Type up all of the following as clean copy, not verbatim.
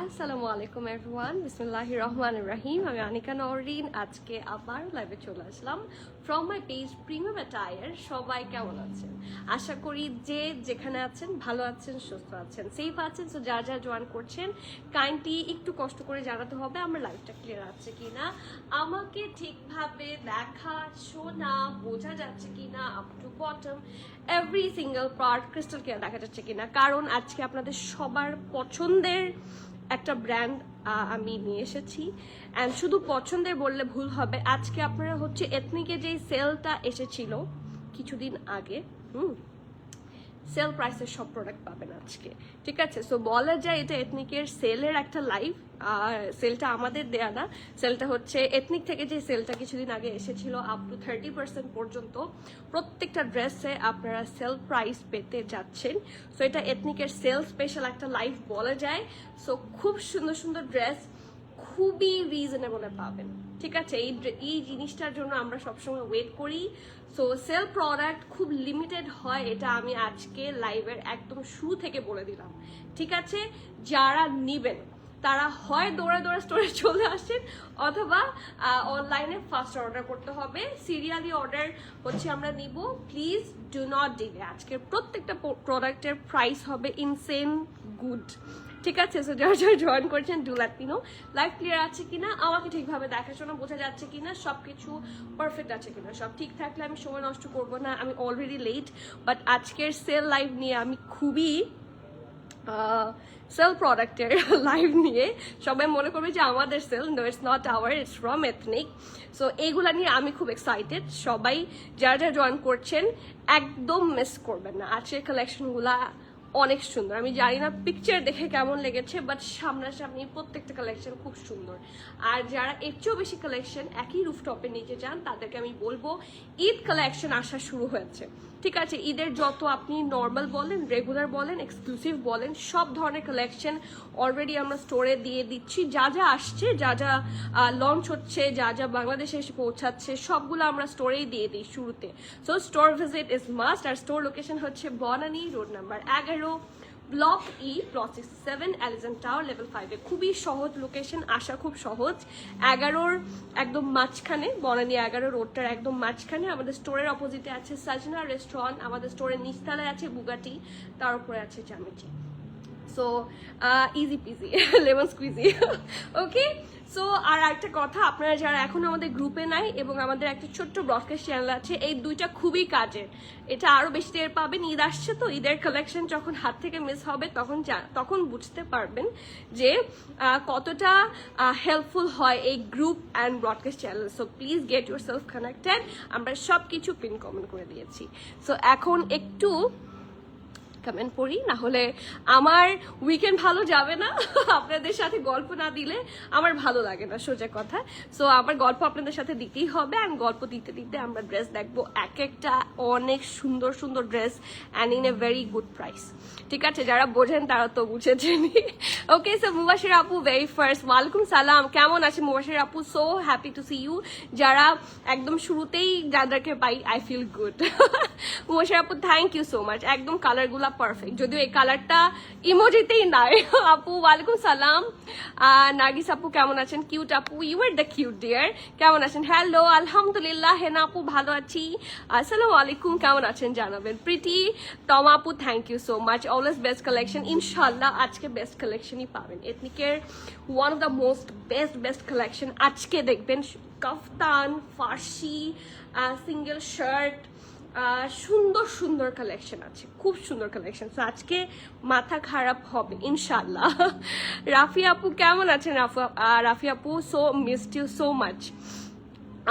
আসসালামু আলাইকুম এভরিওয়ান, বিসমিল্লাহির রহমানির রহিম। আমি আনিকা নওরিন। আজকে আবার লাইভে চলে আসলাম from my page premium attire. সবাই কেমন আছেন? আশা করি যে যেখানে আছেন ভালো আছেন, সুস্থ আছেন, সেফ আছেন। সো যার যা জয়েন করছেন কাইন্ডলি একটু কষ্ট করে জানাতে হবে আমার লাইভটা ক্লিয়ার আছে কিনা, আমাকে ঠিকভাবে দেখা শোনা বোঝা যাচ্ছে কিনা, up to bottom every single part crystal clear দেখা যাচ্ছে কিনা। কারণ আজকে আপনাদের সবার পছন্দের একটা ব্র্যান্ড আমি নিয়ে এসেছি। অ্যান্ড শুধু পছন্দের বললে ভুল হবে, আজকে আপনারা হচ্ছে এথনিকে যেই সেলটা এসেছিল কিছুদিন আগে, সেল প্রাইসের সব প্রোডাক্ট পাবেন আজকে, ঠিক আছে? সো বলা যায় এটা এথনিকের সেলের একটা লাইভ। সেলটা আমাদের দেয়া না, সেলটা হচ্ছে এথনিক থেকে যে সেলটা কিছুদিন আগে এসেছিল আপ টু 30% পর্যন্ত প্রত্যেকটা ড্রেসে আপনারা সেল প্রাইস পেতে যাচ্ছেন। সো এটা এথনিকের সেল স্পেশাল একটা লাইভ বলা যায়। সো খুব সুন্দর সুন্দর ড্রেস খুবই রিজনেবলে পাবেন, ঠিক আছে? এই জিনিসটার জন্য আমরা সবসময় ওয়েট করি। সো সেল প্রোডাক্ট খুব লিমিটেড হয়, এটা আমি আজকে লাইভের একদম শুরু থেকে বলে দিলাম, ঠিক আছে? যারা নিবেন তারা হয় দৌড়ে দৌড়ে স্টোরে চলে আসেন, অথবা অনলাইনে ফার্স্ট অর্ডার করতে হবে। সিরিয়ালি অর্ডার হচ্ছে আমরা নিব, প্লিজ ডু নট ডিলে। আজকের প্রত্যেকটা প্রোডাক্টের প্রাইস হবে ইনসেন গুড, ঠিক আছে? সো যারা যারা জয়েন করছেন do let me no live clear আছে কিনা, আমাকে ঠিকভাবে দেখাশোনা বোঝা যাচ্ছে কিনা, সবকিছু পারফেক্ট আছে কিনা। সব ঠিক থাকলে আমি সময় নষ্ট করব না, আমি অলরেডি লেট। বাট আজকের সেল লাইভ নিয়ে আমি খুবই সেল প্রোডাক্টের লাইভ নিয়ে সবাই মনে করবে যে আমাদের sale, no it's not our, it's from Ethnic. So এইগুলা নিয়ে আমি খুব এক্সাইটেড। সবাই যারা যারা জয়েন করছেন একদম মিস করবেন না, আজকের কালেকশনগুলা অনেক সুন্দর। আমি জানি না পিকচার দেখে কেমন লেগেছে, বাট সামনাসামনি প্রত্যেকটা কালেকশন খুব সুন্দর। আর যারা এর চেয়েও বেশি কালেকশন একই রুফটপে নিতে চান তাদেরকে আমি বলবো ঈদ কালেকশন আসা শুরু হয়েছে, ঠিক আছে? ঈদের যত আপনি নর্মাল বলেন, রেগুলার বলেন, এক্সক্লুসিভ বলেন, সব ধরনের কালেকশন অলরেডি আমরা স্টোরে দিয়ে দিচ্ছি। যা যা আসছে, যা যা লঞ্চ হচ্ছে, যা যা বাংলাদেশে এসে পৌঁছাচ্ছে, সবগুলো আমরা স্টোরেই দিয়ে দিই শুরুতে। So store visit is must. আর স্টোর লোকেশন হচ্ছে Banani road number 11, block E, plot 67, elegant tower, level 5-এ। খুবই সহজ লোকেশন, আসা খুব সহজ। 11-র একদম মাঝখানে, বনানী 11 রোডটার একদম মাঝখানে আমাদের স্টোরের অপোজিটে আছে সাজনা রেস্টুরেন্ট, আমাদের স্টোরের নিচতলায় আছে বুগাটি, তার উপরে আছে জ্যামিটি। So easy peasy lemon squeezy, okay? So আর একটা কথা, আপনারা যারা এখন আমাদের গ্রুপে নাই এবং আমাদের একটা ছোট্ট ব্রডকাস্ট চ্যানেল আছে, এই দুইটা খুবই কাজের। এটা আরো বেশি টের পাবেন, ঈদ আসছে তো, ঈদের কালেকশন যখন হাত থেকে মিস হবে তখন বুঝতে পারবেন যে কতটা হেল্পফুল হয় এই group and broadcast channel. So please get your self connected. আমরা সব কিছু পিন কমেন্ট করে দিয়েছি। সো এখন একটু কমেন্ট পড়ি, না হলে আমার উইকেন্ড ভালো যাবে না। আপনাদের সাথে গল্প না দিলে আমার ভালো লাগে না, সোজা কথা। সো আমার গল্প আপনাদের সাথে দিতেই হবে। অ্যান্ড গল্প দিতে দিতে আমরা ড্রেস দেখবো, এক একটা অনেক সুন্দর সুন্দর dress and in a very good price, ঠিক আছে? যারা বোঝেন তারা তো বুঝেছেন। ওকে, সো মুবাশির আপু ভেরি ফার্স্ট, ওয়ালাইকুম সালাম, কেমন আছে মুবাশির আপু? So happy to see you. যারা একদম শুরুতেই যাদেরকে পাই, আই ফিল গুড। মুবাশির আপু থ্যাংক ইউ সো মাচ। একদম কালারগুলো পারফেক্ট, যদিও এই কালারটা ইমোজিতেই নাই। আপু ওয়ালাইকুম সালাম। নার্গিস আপু কেমন আছেন? কিউট আপু, you are the cute dear. কেমন আছেন? হ্যালো, আলহামদুলিল্লাহ। হেনা আপু ভালো আছি। আসসালামু আলাইকুম, কেমন আছেন জানাবেন। প্রীতি তমা আপু thank you so much. Always best collection, ইনশাল্লাহ আজকে বেস্ট কালেকশনই পাবেন। এথনিকের one of the most best collection আজকে দেখবেন। কাফতান, ফার্সি, সিঙ্গেল শার্ট, সুন্দর সুন্দর কালেকশন আছে, খুব সুন্দর কালেকশন। তো আজকে মাথা খারাপ হবে ইনশাল্লাহ। রাফি আপু কেমন আছেন? রাফি আপু, so missed you so much.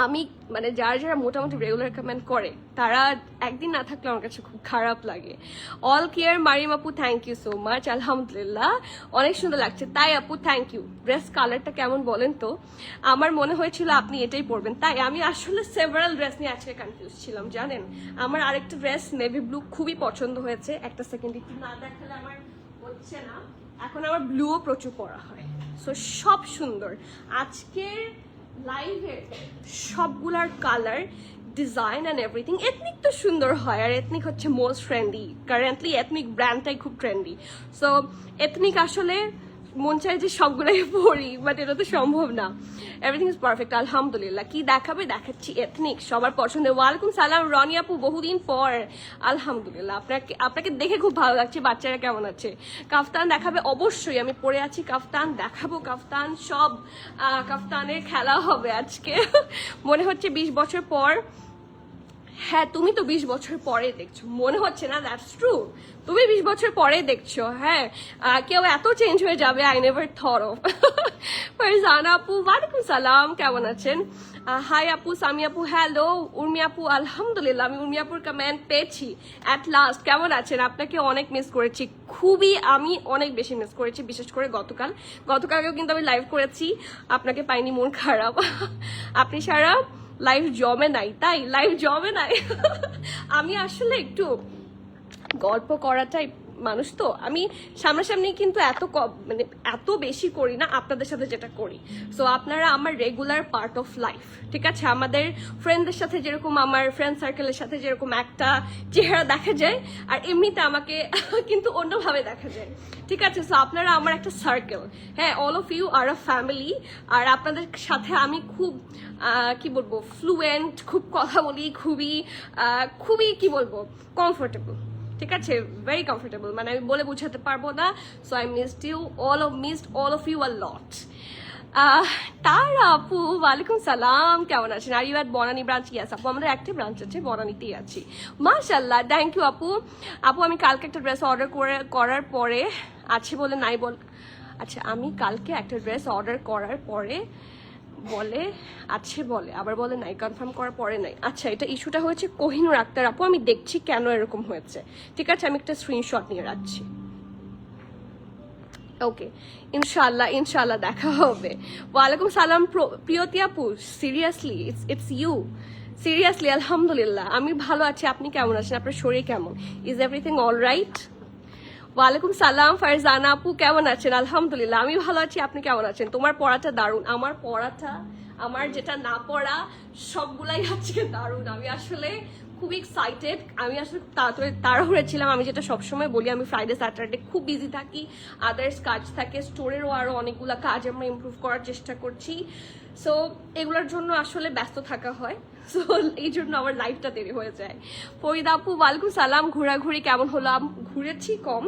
আমি মানে যারা যারা মোটামুটি রেগুলার কমেন্ট করে তারা একদিন না থাকলে আমার কাছে খুব খারাপ লাগে। অল কেয়ার মারিম আপু থ্যাংক ইউ সো মাচ। আলহামদুলিল্লাহ অনেক সুন্দর লাগছে। তাই আপু থ্যাংক ইউ। ড্রেস কালারটা কেমন বলেন তো? আমার মনে হয়েছিল আপনি এটাই পরবেন, তাই আমি আসলে সেভারাল ড্রেস নিয়ে আজকে কনফিউজ ছিলাম, জানেন? আমার আরেকটা ড্রেস নেভি ব্লু খুবই পছন্দ হয়েছে। একটা সেকেন্ড, একটু না দেখালে আমার হচ্ছে না। এখন আমার ব্লুও প্রচুর পরা হয়। সো সব সুন্দর। আজকের লাইভের সবগুলার colour, design and everything. Ethnic তো সুন্দর হয়, আর এথনিক হচ্ছে মোস্ট ট্রেন্ডি। কারেন্টলি এথনিক ব্র্যান্ডটাই খুব ট্রেন্ডি। সো এথনিক আসলে মন চায় যে সবগুলাই পড়ি, বাট এটা তো সম্ভব না। এভরিথিং ইজ পারফেক্ট আলহামদুলিল্লাহ। কি দেখাবে? দেখাচ্ছি এথনিক, সবার পছন্দের। ওয়ালাইকুম সালাম রনি আপু, বহুদিন পর। আলহামদুলিল্লাহ, আপনাকে দেখে খুব ভালো লাগছে। বাচ্চারা কেমন আছে? কাফতান দেখাবে? অবশ্যই, আমি পরে আছি কাফতান, দেখাবো কাফতান, সব কাফতানের খেলা হবে আজকে। মনে হচ্ছে 20 বছর পর। হ্যাঁ, তুমি তো 20 বছর পরে দেখছো, মনে হচ্ছে না? দ্যাটস ট্রু, তুমি 20 বছর পরে দেখছো। হ্যাঁ, কেউ এত চেঞ্জ হয়ে যাবে, I never thought of. Farzana আপু, ওয়ালাইকুম সালাম, কেমন আছেন? হাই আপু, সামি আপু, হ্যালো। উর্মি আপু, আলহামদুলিল্লাহ, আমি উর্মি আপুর কমেন্ট পেয়েছি অ্যাট লাস্ট। কেমন আছেন? আপনাকে অনেক মিস করেছি, খুবই, আমি অনেক বেশি মিস করেছি, বিশেষ করে গতকালকেও কিন্তু আমি লাইভ করেছি, আপনাকে পাইনি, মন খারাপ। আপনি সারা লাইভ জমে নাই, তাই লাইভ জমে নাই। আমি আসলে একটু গল্প করাটাই মানুষ, তো আমি সামনাসামনি কিন্তু মানে এত বেশি করি না আপনাদের সাথে যেটা করি। সো আপনারা আমার রেগুলার পার্ট অফ লাইফ, ঠিক আছে? আমাদের ফ্রেন্ডদের সাথে যেরকম, আমার ফ্রেন্ড সার্কেলের সাথে যেরকম একটা চেহারা দেখা যায়, আর এমনিতে আমাকে কিন্তু অন্যভাবে দেখা যায়, ঠিক আছে? সো আপনারা আমার একটা সার্কেল, হ্যাঁ, all of you are a family. আর আপনাদের সাথে আমি খুব কি বলবো, ফ্লুয়েন্ট, খুব কথা বলি, খুবই কি বলবো, কমফোর্টেবল, ঠিক আছে? ভেরি কমফোর্টেবল, মানে আমি বলে বোঝাতে পারবো না। So I missed all of you a lot. তারা আপু, ওয়ালাইকুম সালাম, কেমন আছেন? Are you at Banani branch? Yes আপু, আমাদের একটা ব্রাঞ্চ আছে, বনানীতেই আছি। মাশাল্লাহ, থ্যাংক ইউ আপু। আপু, আমি কালকে একটা ড্রেস অর্ডার করার পরে আছে বলে নাই বল। আচ্ছা, আমি কালকে একটা ড্রেস অর্ডার করার পরে বলে আছে বলে, আবার বলে নাই, কনফার্ম করার পরে নাই। আচ্ছা, এটা ইস্যুটা হয়েছে কোহিনুর আক্তার আপু, আমি দেখছি কেন এরকম হয়েছে, ঠিক আছে? আমি একটা স্ক্রিনশট নিয়ে রাখছি। ওকে, ইনশাল্লাহ দেখা হবে। ওয়ালাইকুম সালাম প্রিয়তি আপু, সিরিয়াসলি ইটস ইউ? সিরিয়াসলি, আলহামদুলিল্লাহ, আমি ভালো আছি। আপনি কেমন আছেন? আপনার শরীর কেমন? Is everything all right? ওয়ালাইকুম সালাম ফারজানা আপু, কেমন আছেন? আলহামদুলিল্লাহ, আমি ভালো আছি। আপনি কেমন আছেন? তোমার পড়াটা দারুণ। আমার যেটা না পড়া সবগুলাই আজকে দারুণ। আমি আসলে খুব এক্সাইটেড। আমি আসলে তাড়াহুড়ো ছিলাম। আমি যেটা সবসময় বলি, আমি ফ্রাইডে স্যাটারডে খুব বিজি থাকি, আদার্স কাজ থাকে, স্টোরেরও আরো অনেকগুলো কাজ আমরা ইমপ্রুভ করার চেষ্টা করছি। সো এগুলোর জন্য আসলে ব্যস্ত থাকা হয়, সো এই জন্য আমার লাইফটা দেরি হয়ে যায়। ফরিদা আপু, ওয়ালাইকুম সালাম। ঘোরাঘুরি কেমন হলো? ঘুরেছি কম,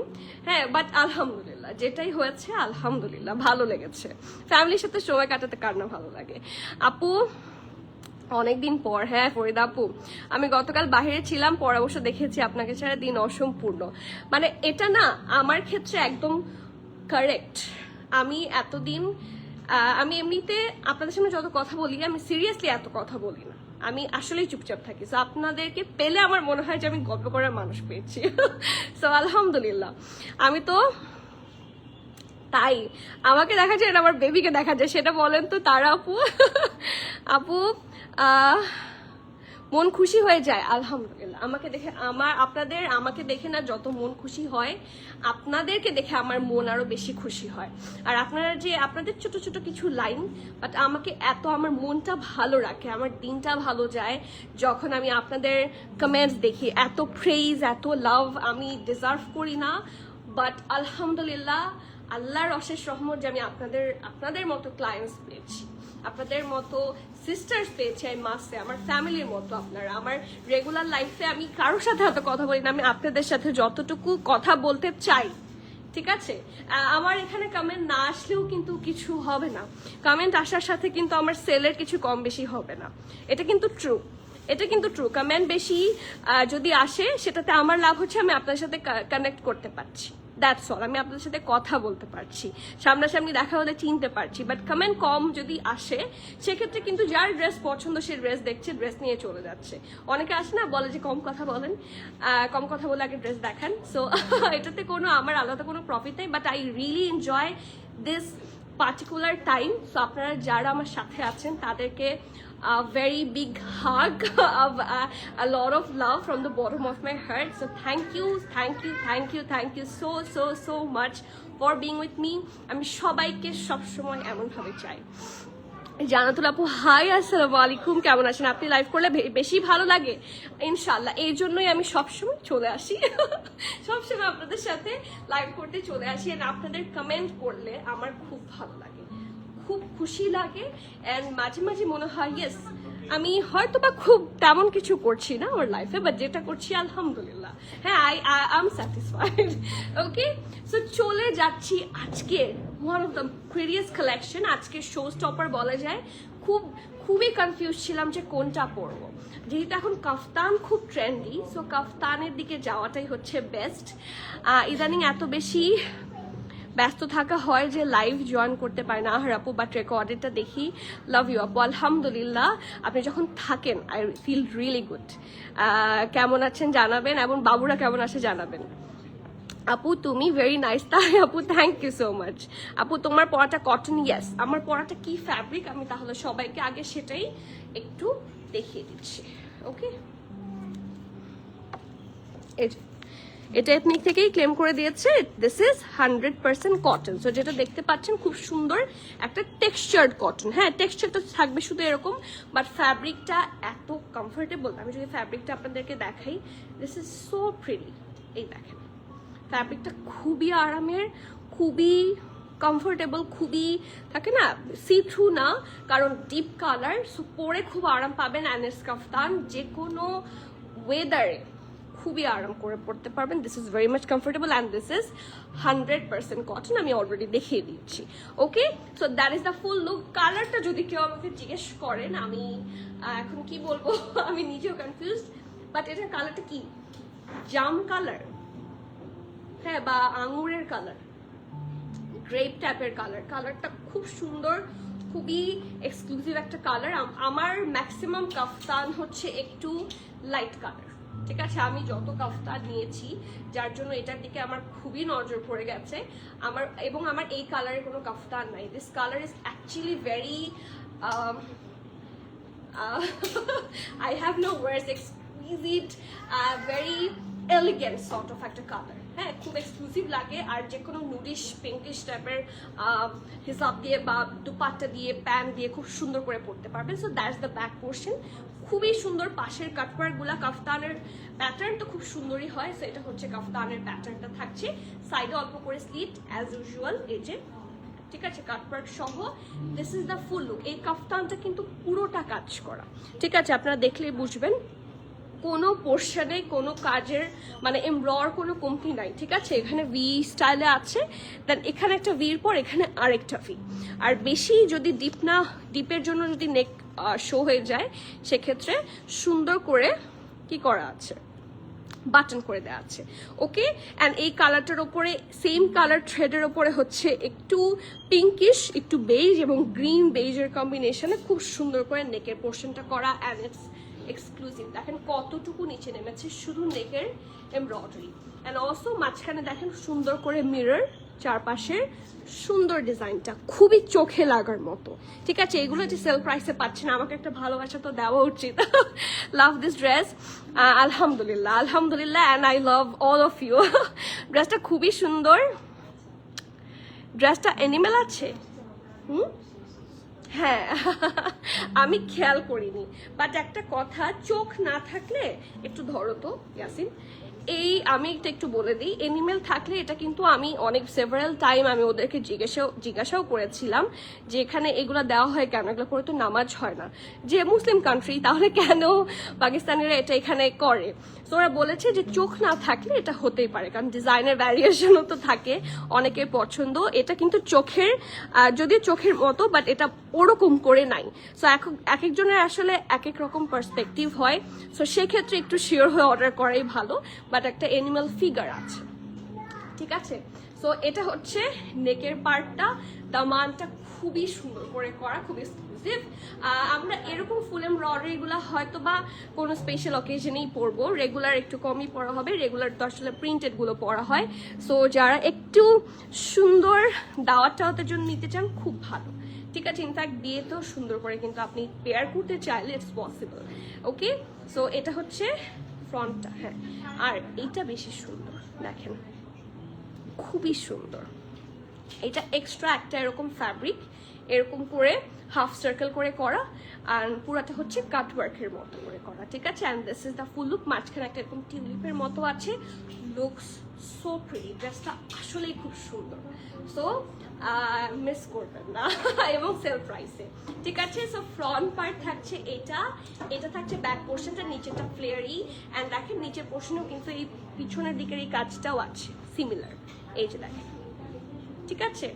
হ্যাঁ, বাট আলহামদুলিল্লাহ, যেটাই হয়েছে আলহামদুলিল্লাহ ভালো লেগেছে। ফ্যামিলির সাথে সময় কাটাতে কার না ভালো লাগে? আপু, অনেকদিন পর। হ্যাঁ ফরিদা আপু, আমি গতকাল বাহিরে ছিলাম, পর অবশ্য দেখেছি আপনাকে ছাড়া দিন অসম্পূর্ণ। মানে এটা না আমার ক্ষেত্রে একদম কারেক্ট। আমি এতদিন আমি এমনিতে আপনাদের সামনে যত কথা বলি, আমি সিরিয়াসলি এত কথা বলি না, আমি আসলেই চুপচাপ থাকি। সো আপনাদেরকে পেলে আমার মনে হয় যে আমি গল্প করার মানুষ পেয়েছি। সো আলহামদুলিল্লাহ। আমি তো তাই, আমাকে দেখা যায় না আমার বেবিকে দেখা যায়, সেটা বলেন তো তারা আপু। আপু, মন খুশি হয়ে যায় আলহামদুলিল্লাহ আমাকে দেখে। আমাকে দেখে না যত মন খুশি হয়, আপনাদেরকে দেখে আমার মন আরো বেশি খুশি হয়। আর আপনাদের ছোট ছোট কিছু লাইন, বাট আমাকে আমার মনটা ভালো রাখে, আমার দিনটা ভালো যায় যখন আমি আপনাদের কমেন্টস দেখি। এত প্রেইজ, এত লাভ আমি ডিজার্ভ করি না, বাট আলহামদুলিল্লাহ আল্লাহর অশেষ রহমত যে আমি আপনাদের মতো ক্লায়েন্টস পেয়েছি, আপনাদের মতো সিস্টার্স পেয়েছি। আমি মাসে আমার ফ্যামিলির মতো আপনারা। আমার রেগুলার লাইফে আমি কারোর সাথে এত কথা বলি না, আমি আপনাদের সাথে যতটুকু কথা বলতে চাই, ঠিক আছে? আমার এখানে কমেন্ট না আসলেও কিন্তু কিছু হবে না, কমেন্ট আসার সাথে কিন্তু আমার সেলের কিছু কম বেশি হবে না। এটা কিন্তু ট্রু। কমেন্ট বেশি যদি আসে, সেটাতে আমার লাভ হচ্ছে আমি আপনাদের সাথে কানেক্ট করতে পারছি, দ্যাটস অল। আমি আপনাদের সাথে কথা বলতে পারছি, সামনাসামনি দেখা হলে চিনতে পারছি। বাট কমেন্ট কম যদি আসে, সেক্ষেত্রে কিন্তু যার ড্রেস পছন্দ সে ড্রেস দেখছে, ড্রেস নিয়ে চলে যাচ্ছে। অনেকে আসে না, বলে যে কম কথা বলে আগে ড্রেস দেখান। সো এটাতে আমার আলাদা কোনো প্রফিট নেই, but I really enjoy this particular time. So আপনারা যারা আমার সাথে আছেন তাদেরকে a very big hug of a lot of love from the bottom of my heart. So thank you so much for being with me. আমি সবাইকে সব সময় এমন ভাবে চাই। জানাতুল আপু হাই, আসসালামু আলাইকুম, কেমন আছেন আপনি? লাইভ করলে বেশি ভালো লাগে ইনশাল্লাহ, এই জন্যই আমি সবসময় চলে আসি সবসময় আপনাদের সাথে লাইভ করতে চলে আসি। এন্ড আপনাদের কমেন্ট করলে আমার খুব ভালো লাগে, খুব খুশি লাগে। অ্যান্ড মাঝে মাঝে মনে হয় ইয়েস, আমি হয়তো বা খুব তেমন কিছু করছি না ওর লাইফে, বাট যেটা করছি আলহামদুলিল্লাহ, হ্যাঁ I am satisfied. Okay, so চলে যাচ্ছি আজকে one of the previous collection, আজকে শো স্টপার বলা যায়। খুবই কনফিউজ ছিলাম যে কোনটা পরবো, যেহেতু এখন কাফতান খুব ট্রেন্ডি, সো কাফতানের দিকে যাওয়াটাই হচ্ছে বেস্ট। ইদানিং এত বেশি ব্যস্ত থাকা হয় যে লাইভ জয়েন করতে পারে না আর আপু, বাট রেকর্ডেডটা দেখি। লাভ ইউ আপু, আলহামদুলিল্লাহ। আপনি যখন থাকেন আই ফিল রিয়েলি গুড। কেমন আছেন জানাবেন, এবং বাবুরা কেমন আছে জানাবেন। আপু তুমি ভেরি নাইস। তাই আপু, থ্যাংক ইউ সো মাচ। আপু তোমার পড়াটা কটন? ইয়েস। আমার পড়াটা কি ফ্যাব্রিক আমি তাহলে সবাইকে আগে সেটাই একটু দেখিয়ে দিচ্ছি। ওকে, এটা এথনিক থেকেই ক্লেম করে দিয়েছে, দিস ইজ 100% কটন। সো যেটা দেখতে পাচ্ছেন খুব সুন্দর একটা টেক্সচার্ড কটন। হ্যাঁ, টেক্সচারটা থাকবে শুধু এরকম, বাট ফ্যাব্রিকটা এত কমফোর্টেবল। আমি যদি ফ্যাব্রিকটা আপনাদেরকে দেখাই, দিস ইজ সো প্রিটি। এই দেখেন, ফ্যাব্রিকটা খুবই আরামের, খুবই কমফোর্টেবল, খুবই থাকে না সি থ্রু না, কারণ ডিপ কালার, সো পরে খুব আরাম পাবেন। অ্যান্ড কাফতান যে কোনো ওয়েদারে খুবই আরাম করে পড়তে পারবেন। This is very much comfortable and this is 100% cotton. আমি অলরেডি দেখিয়ে দিচ্ছি। Okay, so that is the full look. কালারটা যদি কেউ আমাকে জিজ্ঞেস করেন, আমি এখন কি বলবো আমি নিজেও কনফিউজড, বাট এটার কালারটা কি, জাম কালার, হ্যাঁ, বা আঙুরের কালার, গ্রেপ টাইপের কালার। কালারটা খুব সুন্দর, খুবই এক্সক্লুসিভ একটা কালার। আমার ম্যাক্সিমাম কাফতান হচ্ছে একটু লাইট কালার, ঠিক আছে? আমি যত কাফতান নিয়েছি, যার জন্য এটার দিকে আমার খুবই নজর পড়ে গেছে আমার, এবং আমার এই কালারের কোনো কাফতান নাই। This colour is actually very I have no words, exquisite, very elegant sort of একটা কালার। হ্যাঁ, খুব এক্সক্লুসিভ লাগে। আর যে কোনো নুডিশ পিঙ্কিশ টাইপের হিসাব দিয়ে বা দুপাট্টা দিয়ে প্যান্ট দিয়ে খুব সুন্দর করে পরতে পারবেন। So that's the back portion, খুবই সুন্দর। পাশের কাটওয়ার্ক গুলা, কাফতানের প্যাটার্ন তো খুব সুন্দরই হয়। সো এটা হচ্ছে কাফতানের প্যাটার্নটা থাকছে, সাইডে অল্প করে স্লিট অ্যাজ ইউজুয়াল, এই যে, ঠিক আছে, কাটওয়ার্ক সহ। This is the full look. এই কাফতানটা কিন্তু পুরোটা কাজ করা, ঠিক আছে? আপনারা দেখলেই বুঝবেন, কোনো পোর্শনে কোনো কাজের মানে এমব্রয়ডার কোনো কমতি নাই, ঠিক আছে? এখানে ভি স্টাইলে আছে, দেন এখানে একটা ভির পর এখানে আরেকটা ভি। আর বেশি যদি ডিপের জন্য যদি নেক শো হয়ে যায়, সেক্ষেত্রে সুন্দর করে কি করা আছে, বাটন করে দেওয়া আছে। ওকে, অ্যান্ড এই কালারটার ওপরে সেম কালার থ্রেডের ওপরে হচ্ছে একটু পিঙ্কিশ, একটু বেজ এবং গ্রিন বেজের কম্বিনেশনে খুব সুন্দর করে নেকের পোর্শনটা করা। And it's exclusive. দেখেন কতটুকু নিচে নেমেছে শুধু নেকের এমব্রয়ডারি। অ্যান্ড অলসো মাঝখানে দেখেন সুন্দর করে মিরর, চারপাশের সুন্দর ডিজাইনটা খুবই চোখে লাগার মতো, ঠিক আছে? এগুলো যে সেল প্রাইসে পাচ্ছেন, আমাকে একটা ভালোবাসা তো দেওয়া উচিত। লাভ দিস ড্রেস, আলহামদুলিল্লাহ আলহামদুলিল্লাহ, and I love all of you. ড্রেসটা খুবই সুন্দর। ড্রেসটা অ্যানিমেল আছে, হ্যাঁ আমি খেয়াল করিনি, বাট একটা কথা, চোখ না থাকলে একটু ধরো তো ইয়াসিন, এই আমি একটু বলে দিই, এনিমেল থাকলে এটা কিন্তু আমি অনেক সেভারাল টাইম আমি ওদেরকে জিজ্ঞাসাও করেছিলাম যে এখানে এগুলো দেওয়া হয় কেন, এগুলো করে তো নামাজ হয় না, যে মুসলিম কান্ট্রি, তাহলে কেন পাকিস্তানিরা এটা এখানে করে? তো ওরা বলেছে যে চোখ না থাকলে এটা হতেই পারে, কারণ ডিজাইনের ভ্যারিয়েশনও তো থাকে, অনেকের পছন্দ। এটা কিন্তু চোখের, যদিও চোখের মতো, বাট এটা ওরকম করে নাই। সো এক একজনের আসলে এক এক রকম পার্সপেক্টিভ হয়। সো সেক্ষেত্রে একটু শিওর হয়ে অর্ডার করাই ভালো, বাট একটা অ্যানিমাল ফিগার আছে, ঠিক আছে? সো এটা হচ্ছে নেকের পার্টটা, দামানটা খুবই সুন্দর করে করা, খুব এক্সক্লুসিভ। আমরা এরকম ফুল এমব্রয়ডারি গুলা হয়তো বা কোনো স্পেশাল অকেশনেই পরবো, রেগুলার একটু কমই পরা হবে, রেগুলার তো আসলে প্রিন্টেড গুলো পরা হয়। সো যারা একটু সুন্দর দাওয়াত টাওয়াতের জন্য নিতে চান, খুব ভালো, ঠিক আছে? ইনফ্যাক্ট বিয়েতেও সুন্দর করে কিন্তু আপনি পেয়ার করতে চাইলে ইটস পসিবল। ওকে, সো এটা হচ্ছে ফ্রন্টটা। হ্যাঁ, আর এইটা বেশি সুন্দর, দেখেন খুবই সুন্দর। এটা এক্সট্রা একটা এরকম ফ্যাব্রিক, এরকম করে হাফ সার্কেল করে করা, আর পুরাটা হচ্ছে কাটওয়ার্কের মতো করে করা, ঠিক আছে। And this is the full look. মাঝখানে একটা এরকম টিউলিপের মতো আছে, লুকস সো প্রিটি। ড্রেসটা আসলেই খুব সুন্দর, সো মিস করবেন না এবং সেল প্রাইসে, ঠিক আছে। সো ফ্রন্ট পার্ট থাকছে এটা থাকছে ব্যাক পোর্শনটা, নিচেটা ফ্লেয়ারি, অ্যান্ড দেখেন নিচের পোর্শনেও কিন্তু এই পিছনের দিকের এই কাজটাও আছে সিমিলার, এই যে দেখেন, ঠিক আছে।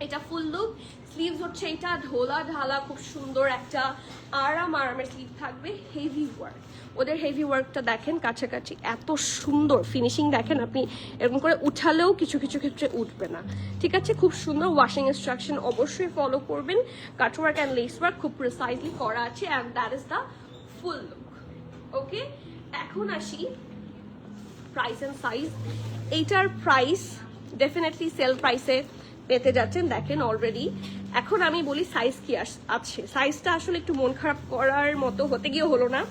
এটা ফুল লুক। স্লিভস হচ্ছে এটা ঢোলা ঢালা খুব সুন্দর একটা আরামের স্লিভ থাকবে, হেভি ওয়ার্ক। ওদের হেভি ওয়ার্কটা দেখেন কাছাকাছি, এত সুন্দর ফিনিশিং দেখেন, আপনি এরকম করে উঠালেও কিছু কিছু ক্ষেত্রে উঠবে না, ঠিক আছে। খুব সুন্দর। ওয়াশিং ইনস্ট্রাকশন অবশ্যই ফলো করবেন। Cut work and lace work খুব প্রিসাইজলি করা আছে, and that is the full look. Okay, এখন আসি প্রাইস অ্যান্ড সাইজ। এইটার প্রাইস ডেফিনেটলি সেল প্রাইসে পেতে যাচ্ছেন, দেখেন অলরেডি। এখন আমি বলি সাইজ কি আছে। সাইজটা আসলে একটু মন খারাপ করার মতো হতে গিয়ে হলো না।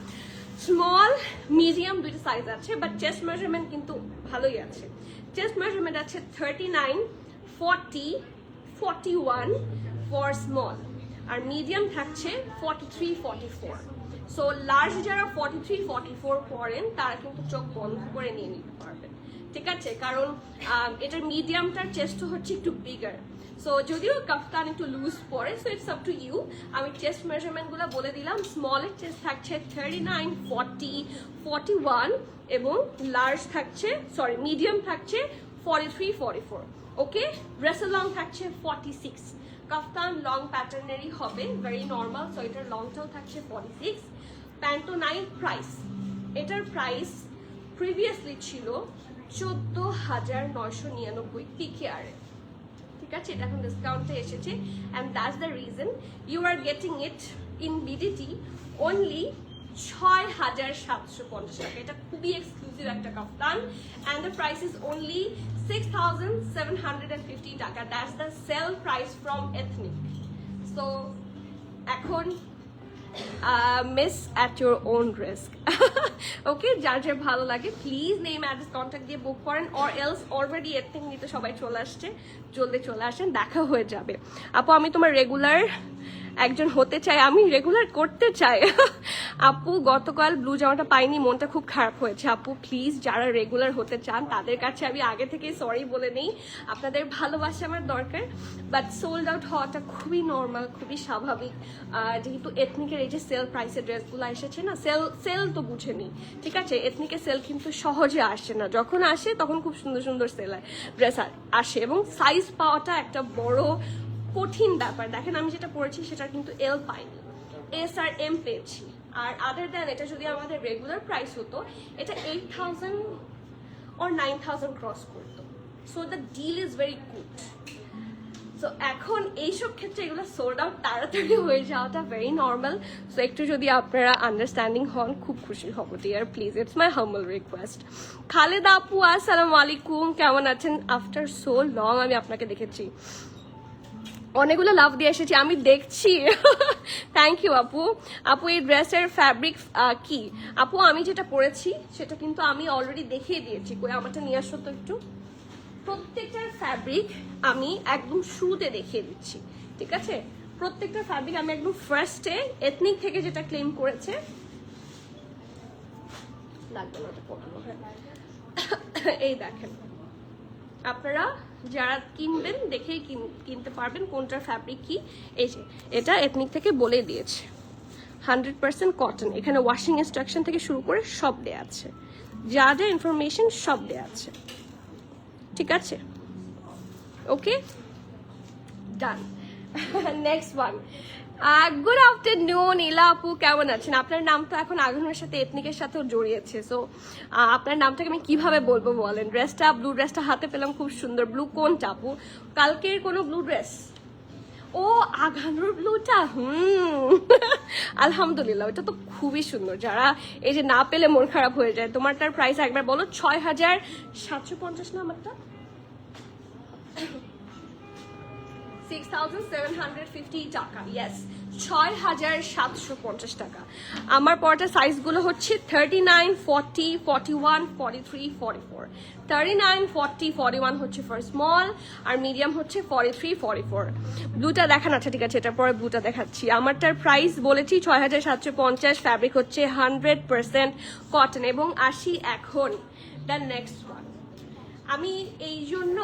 স্মল মিডিয়াম দুইটা সাইজ আছে, বাট চেস্ট মেজারমেন্ট কিন্তু ভালোই আছে। চেস্ট মেজারমেন্ট আছে 39, 40, 41 ফর স্মল, আর মিডিয়াম থাকছে 43, 44। সো লার্জ যারা 43, 44 পরেন তারা কিন্তু চোখ বন্ধ করে নিয়ে নিতে পারবেন, ঠিক আছে। কারণ এটার মিডিয়ামটার চেস্ট হচ্ছে একটু বিগার, সো যদিও কাফতান একটু লুজ পড়ে, so it's up to you. আমি চেস্ট মেজারমেন্টগুলো বলে দিলাম। স্মলের চেস্ট থাকছে 39, 40, 41 এবং লার্জ থাকছে, মিডিয়াম থাকছে 43, 44। ওকে, ড্রেসের লং থাকছে 46। কাফতান লং প্যাটার্নেরই হবে, ভেরি নর্মাল, সো এটার লংটাও থাকছে 46। প্যান্টো 9 প্রাইস, এটার প্রাইস প্রিভিয়াসলি ছিল 14,999 পিকেআরে, ঠিক আছে। এটা এখন ডিসকাউন্টে এসেছে, and that's the reason you are getting it in BDT only 6,750 টাকা। এটা খুবই এক্সক্লুসিভ একটা kaftan, and the price is only 6,750 টাকা। That's the sale price from Ethnic. So এখন miss at your own risk. Okay, যার যার ভালো লাগে প্লিজ নেম অ্যাড্রেস কন্ট্যাক্ট দিয়ে বুক করেন, অর এলস অলরেডি এথনিক নিতে সবাই চলে আসছে, জলদি চলে আসেন, দেখা হয়ে যাবে। আপু আমি তোমার রেগুলার একজন হতে চাই, আমি রেগুলার করতে চাই। আপু গতকাল ব্লু জামাটা পাইনি, মনটা খুব খারাপ হয়েছে। আপু প্লিজ যারা রেগুলার হতে চান তাদের কাছে আমি আগে থেকেই সরি বলে নেই, আপনাদের ভালোবাসা আমার দরকার। বাট সোল্ড আউট হওয়াটা খুবই নর্মাল, খুবই স্বাভাবিক, যেহেতু এথনিকের এই যে সেল প্রাইসের ড্রেসগুলো এসেছে না, সেল তো বুঝে নিই, ঠিক আছে। এথনিকের সেল কিন্তু সহজে আসে না, যখন আসে তখন খুব সুন্দর সুন্দর সেল ড্রেস আসে, এবং সাইজ পাওয়াটা একটা বড় কঠিন ব্যাপার। দেখেন আমি যেটা পড়েছি সেটা কিন্তু এল পাইনি, এস আর এম পেয়েছি। আর আদার দ্যান এটা যদি আমাদের রেগুলার প্রাইস হতো, এটা 8,000 or 9,000 ক্রস করতো। So the deal is very good. So এখন এইসব ক্ষেত্রে এগুলো সোল্ড আউট তাড়াতাড়ি হয়ে যাওয়াটা ভেরি নর্মাল। সো একটু যদি আপনারা আন্ডারস্ট্যান্ডিং হন খুব খুশি হব dear, please, it's my humble request. Khaleda আপু আসসালামু আলাইকুম, কেমন আছেন? আফটার সো লং আমি আপনাকে দেখেছি, অনেকগুলো লাভ দিয়ে এসেছি আমি দেখছি। থ্যাংক ইউ আপু। আপু এই ড্রেসের ফ্যাব্রিক কি? আপু আমি যেটা পরেছি সেটা কিন্তু আমি অলরেডি দেখিয়ে দিয়েছি, কই আমারটা নিয়ে আসো তো একটু। প্রত্যেকটার ফ্যাব্রিক আমি একদম শুরুতে দেখিয়ে দিচ্ছি, ঠিক আছে। প্রত্যেকটা ফ্যাব্রিক আমি একদম ফার্স্টে এথনিক থেকে যেটা ক্লেম করেছে, লাগবে না পড়ানো, হ্যাঁ এই দেখেন, আপনারা যারা কিনবেন দেখেই কিনতে পারবেন কোনটার ফ্যাব্রিক কি। এই যে এটা এথনিক থেকে বলে দিয়েছে 100% কটন, এখানে ওয়াশিং ইনস্ট্রাকশন থেকে শুরু করে সব দেয়া আছে, যা যা ইনফরমেশন সব দেয়া আছে, ঠিক আছে। Okay, done. Next one. Good afternoon Ila আপু, কেমন আছেন? আপনার নাম তো এখন আগুনের সাথে এথনিকের সাথেও জড়িয়েছে, সো আপনার নামটাকে আমি কিভাবে বলবো বলেন? ড্রেসটা, ব্লু ড্রেসটা হাতে পেলাম, খুব সুন্দর। ব্লু কোনটা আপু? কালকের কোনো ব্লু ড্রেস? ও আগানোর ব্লুটা, আলহামদুলিল্লাহ, ওটা তো খুবই সুন্দর। যারা এই যে না পেলে মন খারাপ হয়ে যায়, তোমারটার প্রাইস একবার বলো। 6,750 না আমারটা? 6,750 টাকা, ইয়েস 6,750 টাকা। আমার পরটা সাইজগুলো হচ্ছে 39, 40, 41, 43, 44। 39, 40, 41 হচ্ছে ফর স্মল, আর মিডিয়াম হচ্ছে 43, 44। ব্লুটা দেখান, আচ্ছা ঠিক আছে, এটার পরে ব্লুটা দেখাচ্ছি। আমারটার প্রাইস বলেছি 6,750, ফ্যাব্রিক হচ্ছে 100% কটন। এবং আসি এখন দ্য নেক্সট ওয়ান। আমি এই জন্য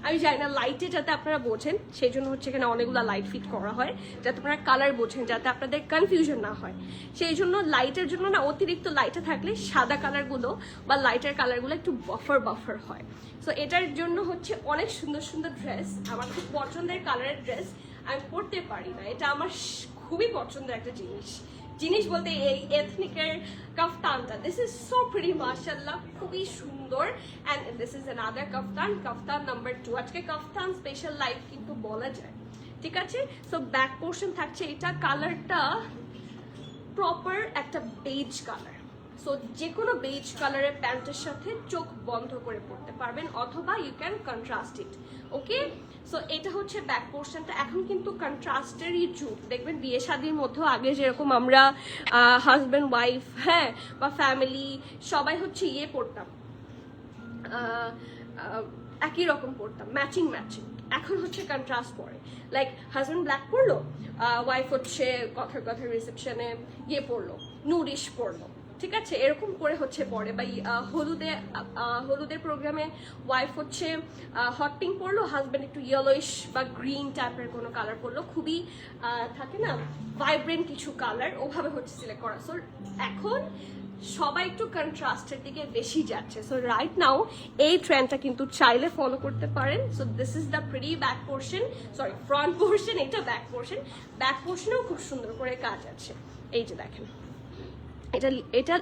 আমি জানি না লাইটে যাতে আপনারা বোঝেন, সেই জন্য হচ্ছে এখানে অনেকগুলো লাইট ফিট করা হয় যাতে আপনারা কালার বোঝেন, যাতে আপনাদের কনফিউশন না হয়। সেই জন্য লাইটের জন্য না, অতিরিক্ত লাইটে থাকলে সাদা কালারগুলো বা লাইটের কালারগুলো একটু বাফার হয়। সো এটার জন্য হচ্ছে অনেক সুন্দর সুন্দর ড্রেস, আমার খুব পছন্দের কালারের ড্রেস, আমি পরতে পারি না, এটা আমার খুবই পছন্দের একটা জিনিস বলতে এই এথনিকের কাফতানটা, দিস ইজ সো প্রিটি মাশাআল্লাহ, খুবই সুন্দর। And this is another kaftan number 2। আজকে কাফতান স্পেশাল লাইভ কিন্তু বলা যায়, ঠিক আছে। সো ব্যাক পোর্শন থাকছে, এটা কালারটা প্রপার একটা বেজ কালার। সো যে কোনো বেজ কালারের প্যান্টের সাথে চোখ বন্ধ করে পড়তে পারবেন, অথবা you can contrast it, okay. So এটা হচ্ছে ব্যাক পোর্শনটা। এখন কিন্তু কন্ট্রাস্টেরই যুগ, দেখবেন বিয়ে শাদির মধ্যেও আগে যেরকম আমরা হাজব্যান্ড ওয়াইফ, হ্যাঁ, বা ফ্যামিলি সবাই হচ্ছে ইয়ে পড়তাম, একই রকম পড়তাম, ম্যাচিং। এখন হচ্ছে কন্ট্রাস্ট পড়ে, লাইক হাজব্যান্ড ব্ল্যাক পরলো, ওয়াইফ হচ্ছে কথার রিসেপশনে ইয়ে পরলো, নুডিশ পরলো, ঠিক আছে, এরকম করে হচ্ছে পরে। বা হলুদের প্রোগ্রামে ওয়াইফ হচ্ছে হট পিঙ্ক পরলো, হাজব্যান্ড একটু ইয়েলোইশ বা গ্রিন টাইপের কোনো কালার পরলো, খুবই থাকে না ভাইব্রেন্ট কিছু কালার, ওভাবে হচ্ছে সিলেক্ট করা। সো এখন সবাই একটু কন্ট্রাস্টের দিকে বেশি যাচ্ছে। সো রাইট নাও এই ট্রেন্ডটা কিন্তু চাইলে ফলো করতে পারেন। So this is the pretty back portion, sorry front portion, এটা ব্যাক পোর্শনেও খুব সুন্দর করে কাজ আছে। এই যে দেখেন, এটা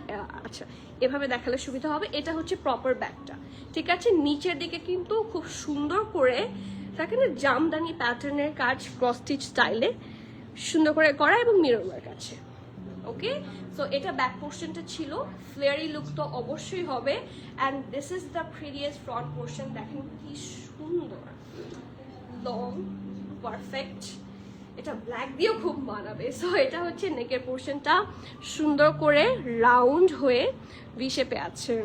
আচ্ছা এভাবে দেখালে সুবিধা হবে। এটা হচ্ছে প্রপার ব্যাকটা, ঠিক আছে। নিচের দিকে কিন্তু খুব সুন্দর করে দেখেন জামদানি প্যাটার্নের কাজ, ক্রস স্টিচ স্টাইলে সুন্দর করে করা এবং মিরর ওয়ার্ক আছে, ওকে। সো এটা ব্যাক পোর্শনটা ছিল, ফ্লেয়ারি লুক তো অবশ্যই হবে। And this is the previous front portion, দেখেন কি সুন্দর, লং, পারফেক্ট। এটা ব্ল্যাক দিয়েও খুব মানাবে। সো এটা হচ্ছে নেকের পোর্শনটা, সুন্দর করে রাউন্ড হয়ে ভি শেপে আছে,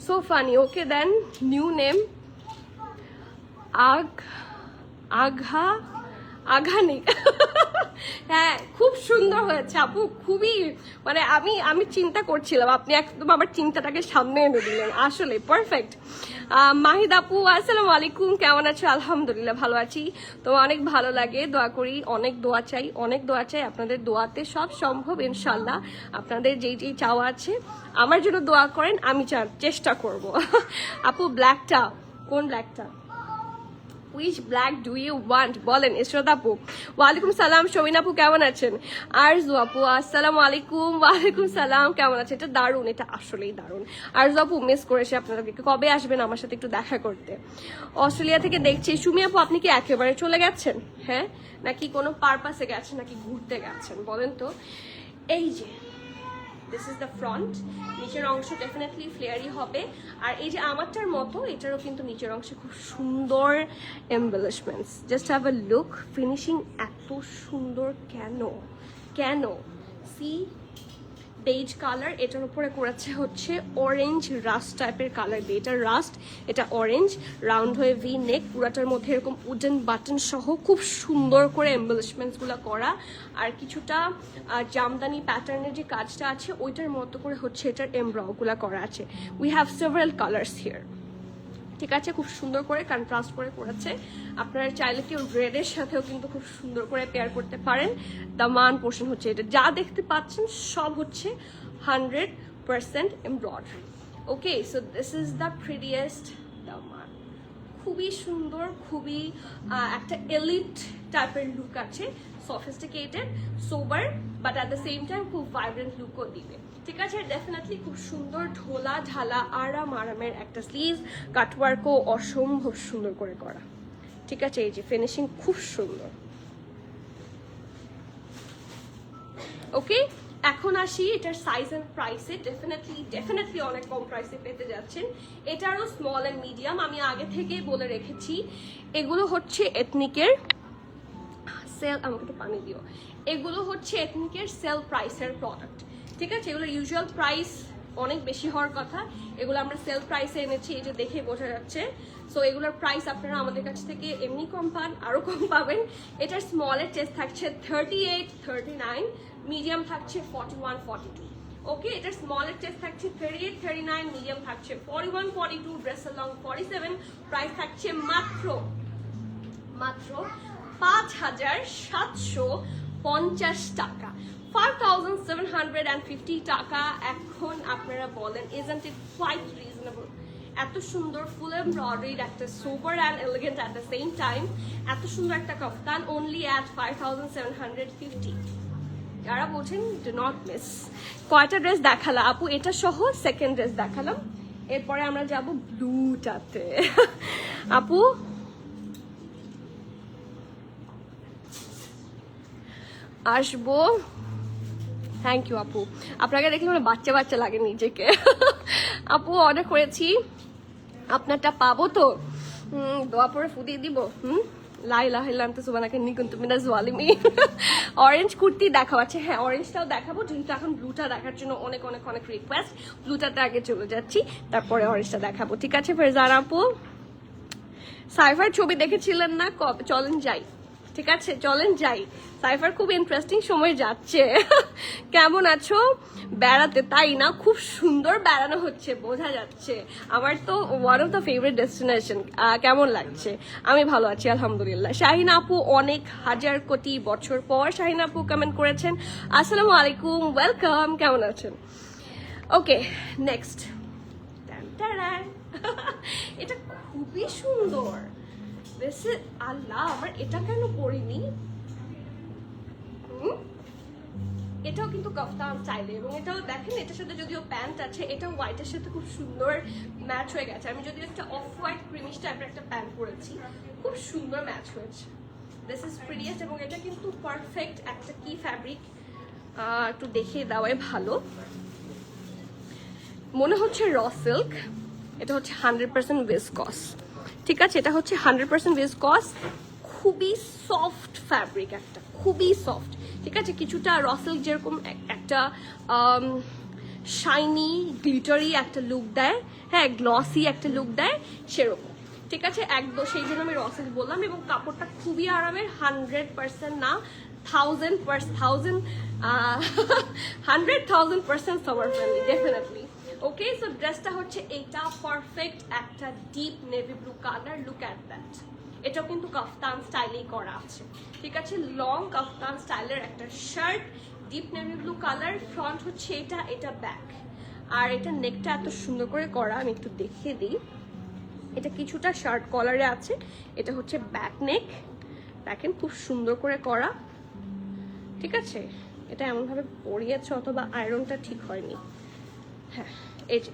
সো ফানি। ওকে, দেন নিউ নেম আঘানিক। হ্যাঁ, খুব সুন্দর হয়েছে আপু, খুবই মানে আমি চিন্তা করছিলাম, আপনি একদম আমার চিন্তাটাকে সামনে এনে দিলেন, আসলে পারফেক্ট। মাহিদ আপু আসসালামু আলাইকুম, কেমন আছো? আলহামদুলিল্লাহ ভালো আছি। তো অনেক ভালো লাগে, দোয়া করি, অনেক দোয়া চাই, আপনাদের দোয়াতে সব সম্ভব ইনশাল্লাহ। আপনাদের যেই চাওয়া আছে আমার জন্য দোয়া করেন, আমি চেষ্টা করব। আপু ব্ল্যাকটা কোন ব্ল্যাকটা? Which black do you want? বলেন ইসরাত আপু। ওয়ালাইকুম সালাম শমিন আপু, কেমন আছেন? আরজু আপু আসসালামু আলাইকুম। ওয়ালাইকুম সালাম, কেমন আছে? এটা দারুণ, এটা আসলেই দারুণ। আরজু আপু মিস করেছি আপনাদেরকে, কবে আসবেন আমার সাথে একটু দেখা করতে? অস্ট্রেলিয়া থেকে দেখছি। সুমি আপু আপনি কি একেবারে চলে গেছেন, হ্যাঁ, নাকি কোনো পারপাসে গেছেন, নাকি ঘুরতে গেছেন বলেন তো? এই যে দিস ইজ দ্য ফ্রন্ট, নিচের অংশ ডেফিনেটলি ফ্লেয়ারি হবে। আর এই যে আমারটার মতো এটারও কিন্তু নিচের অংশে খুব সুন্দর embellishments, just have a look, finishing এত সুন্দর কেন সি বেজ কালার, এটার উপরে করেছে হচ্ছে অরেঞ্জ রাস্ট টাইপের কালার দিয়ে, এটা রাস্ট, এটা অরেঞ্জ, রাউন্ড হয়ে ভি নেক, পুরাটার মধ্যে এরকম উডেন বাটন সহ খুব সুন্দর করে এমবেলিশমেন্টস গুলো করা। আর কিছুটা জামদানি প্যাটার্নের যে কাজটা আছে ওইটার মতো করে হচ্ছে এটার এমব্রও গুলা করা আছে। We have several colours here, ঠিক আছে, খুব সুন্দর করে কন্ট্রাস্ট করে করেছে। আপনারা চাইলে কেউ রেডের সাথেও কিন্তু খুব সুন্দর করে পেয়ার করতে পারেন। দামান পোর্শন হচ্ছে এটা, যা দেখতে পাচ্ছেন সব হচ্ছে 100% embroidery, okay. So this is the prettiest দামান, খুবই সুন্দর, খুবই একটা এলিট টাইপের লুক আছে, sophisticated, sober, but at the same time খুব ভাইব্রেন্ট লুকও দিবে, ঠিক আছে। ডেফিনেটলি খুব সুন্দর ঢোলা ঢালা আরামের একটা স্লিভ, কাটওয়ার্কও অসম্ভব সুন্দর করে করা, ঠিক আছে। এই যে ফিনিশিং খুব সুন্দর, ওকে। এখন আসি এটার সাইজ এন্ড প্রাইসে। ডেফিনেটলি অনেক কম প্রাইসে পেতে যাচ্ছেন। এটারও স্মল এন্ড মিডিয়াম, আমি আগে থেকেই বলে রেখেছি এগুলো হচ্ছে এথনিকের সেল, আমাকে একটু পানি দিও, এগুলো হচ্ছে এথনিকের সেল প্রাইসের প্রোডাক্ট, ঠিক আছে? এগুলোর ইউজুয়াল প্রাইস অনেক বেশি হওয়ার কথা, এগুলো আমরা সেল প্রাইসে এনেছি, এই যে দেখে বোঝা যাচ্ছে। সো এগুলোর প্রাইস আপনারা আমাদের কাছ থেকে এমনি কম পান, আরও কম পাবেন। এটার স্মলের চেস্ট থাকছে 38, 39, মিডিয়াম থাকছে 41, 42। ওকে, এটার স্মলের চেস্ট থাকছে 38, 39, মিডিয়াম থাকছে 41, 42, ড্রেসের লং 47। প্রাইস থাকছে মাত্র 5,750 টাকা, 5,750 টাকা। এখন আপনারা বলেন, isn't it quite reasonable? এত সুন্দর ফুল এমব্রয়ডারিড একটা sober and elegant at the same time, এত সুন্দর একটা কাফতান অনলি অ্যাট 5,750। যারা বলছেন ডু নট মিস। কয়টা ড্রেস দেখালাম আপু? এটা সহ সেকেন্ড ড্রেস দেখালাম, এরপরে আমরা যাব ব্লুটাতে। আপু আসবো, থ্যাংক ইউ আপু, আপনাকে দেখলে আমার বাচ্চা বাচ্চা লাগে নিজেকে। আপু অর্ডার করেছি, আপনারটা পাবো তো? দোয়া পরে ফুদিয়ে দিব। লাই লাহিলাম তো সুবানাকে নিকুন তুমি না জোয়ালিমি। অরেঞ্জ কুর্তি দেখাবো, আচ্ছা হ্যাঁ অরেঞ্জটাও দেখাবো, যেহেতু এখন ব্লুটা দেখার জন্য অনেক অনেক অনেক রিকোয়েস্ট। ব্লুটাতে আগে চলে যাচ্ছি, তারপরে অরেঞ্জটা দেখাবো, ঠিক আছে? ফেরজান আপু সাইফার ছবি দেখেছিলেন না? কবে? চলেন যাই, ঠিক আছে চলেন যাই। সাইফার খুব ইন্টারেস্টিং সময় যাচ্ছে। কেমন আছো? বেড়াতে, তাই না? খুব সুন্দর বেড়ানো হচ্ছে, বোঝা যাচ্ছে। আমার তো one of the favourite destination. কেমন লাগছে? আমি ভালো আছি আলহামদুলিল্লাহ। শাহিন আপু অনেক হাজার কোটি বছর পর শাহিন আপু কমেন্ট করেছেন, আসসালামু আলাইকুম, ওয়েলকাম, কেমন আছেন? ওকে নেক্সট, এটা খুবই সুন্দর। আল্লাহ, আমার এটা কেন পরিনি? এটাও কিন্তু কাফতান স্টাইলে, এবং এটাও দেখেন এটার সাথে যদিও প্যান্ট আছে, এটাও হোয়াইটের সাথে খুব সুন্দর ম্যাচ হয়ে গেছে। আমি যদিও একটা অফ হোয়াইট ক্রিমিশ টাইপের একটা প্যান্ট পরেছি, খুব সুন্দর ম্যাচ হয়েছে। দিস ইজ প্রিটিয়েস্ট, এবং এটা কিন্তু পারফেক্ট একটা কি ফ্যাব্রিক একটু দেখিয়ে দেওয়াই ভালো। মনে হচ্ছে র সিল্ক, এটা হচ্ছে 100% ভিসকস, ঠিক আছে? এটা হচ্ছে 100% ভিসকস, খুবই সফট ফ্যাব্রিক, একটা খুবই সফট, ঠিক আছে? কিছুটা র সিল্ক যেরকম একটা শাইনি গ্লিটারি একটা লুক দেয়, হ্যাঁ গ্লসি একটা লুক দেয়, সেরকম, ঠিক আছে? একদম সেই জন্য আমি র সিল্ক বললাম। এবং কাপড়টা খুবই আরামের, 100% না 100,000% সামার ফ্রেন্ডলি, ডেফিনেটলি। ওকে, সো ড্রেসটা হচ্ছে এইটা, পারফেক্ট একটা deep navy blue colour, look at that. এটাও কিন্তু কাফতান স্টাইলেই করা আছে, ঠিক আছে? লং কাফতান স্টাইলের একটা shirt, deep navy blue colour, front হচ্ছে এটা, এটা ব্যাক। আর এটা নেকটা এত সুন্দর করে করা, আমি একটু দেখিয়ে দিই। এটা কিছুটা শার্ট কলারে আছে, এটা হচ্ছে ব্যাক নেক, দেখেন খুব সুন্দর করে করা, ঠিক আছে? এটা এমনভাবে পরিয়েছে, অথবা আয়রনটা ঠিক হয়নি। হ্যাঁ, এই যে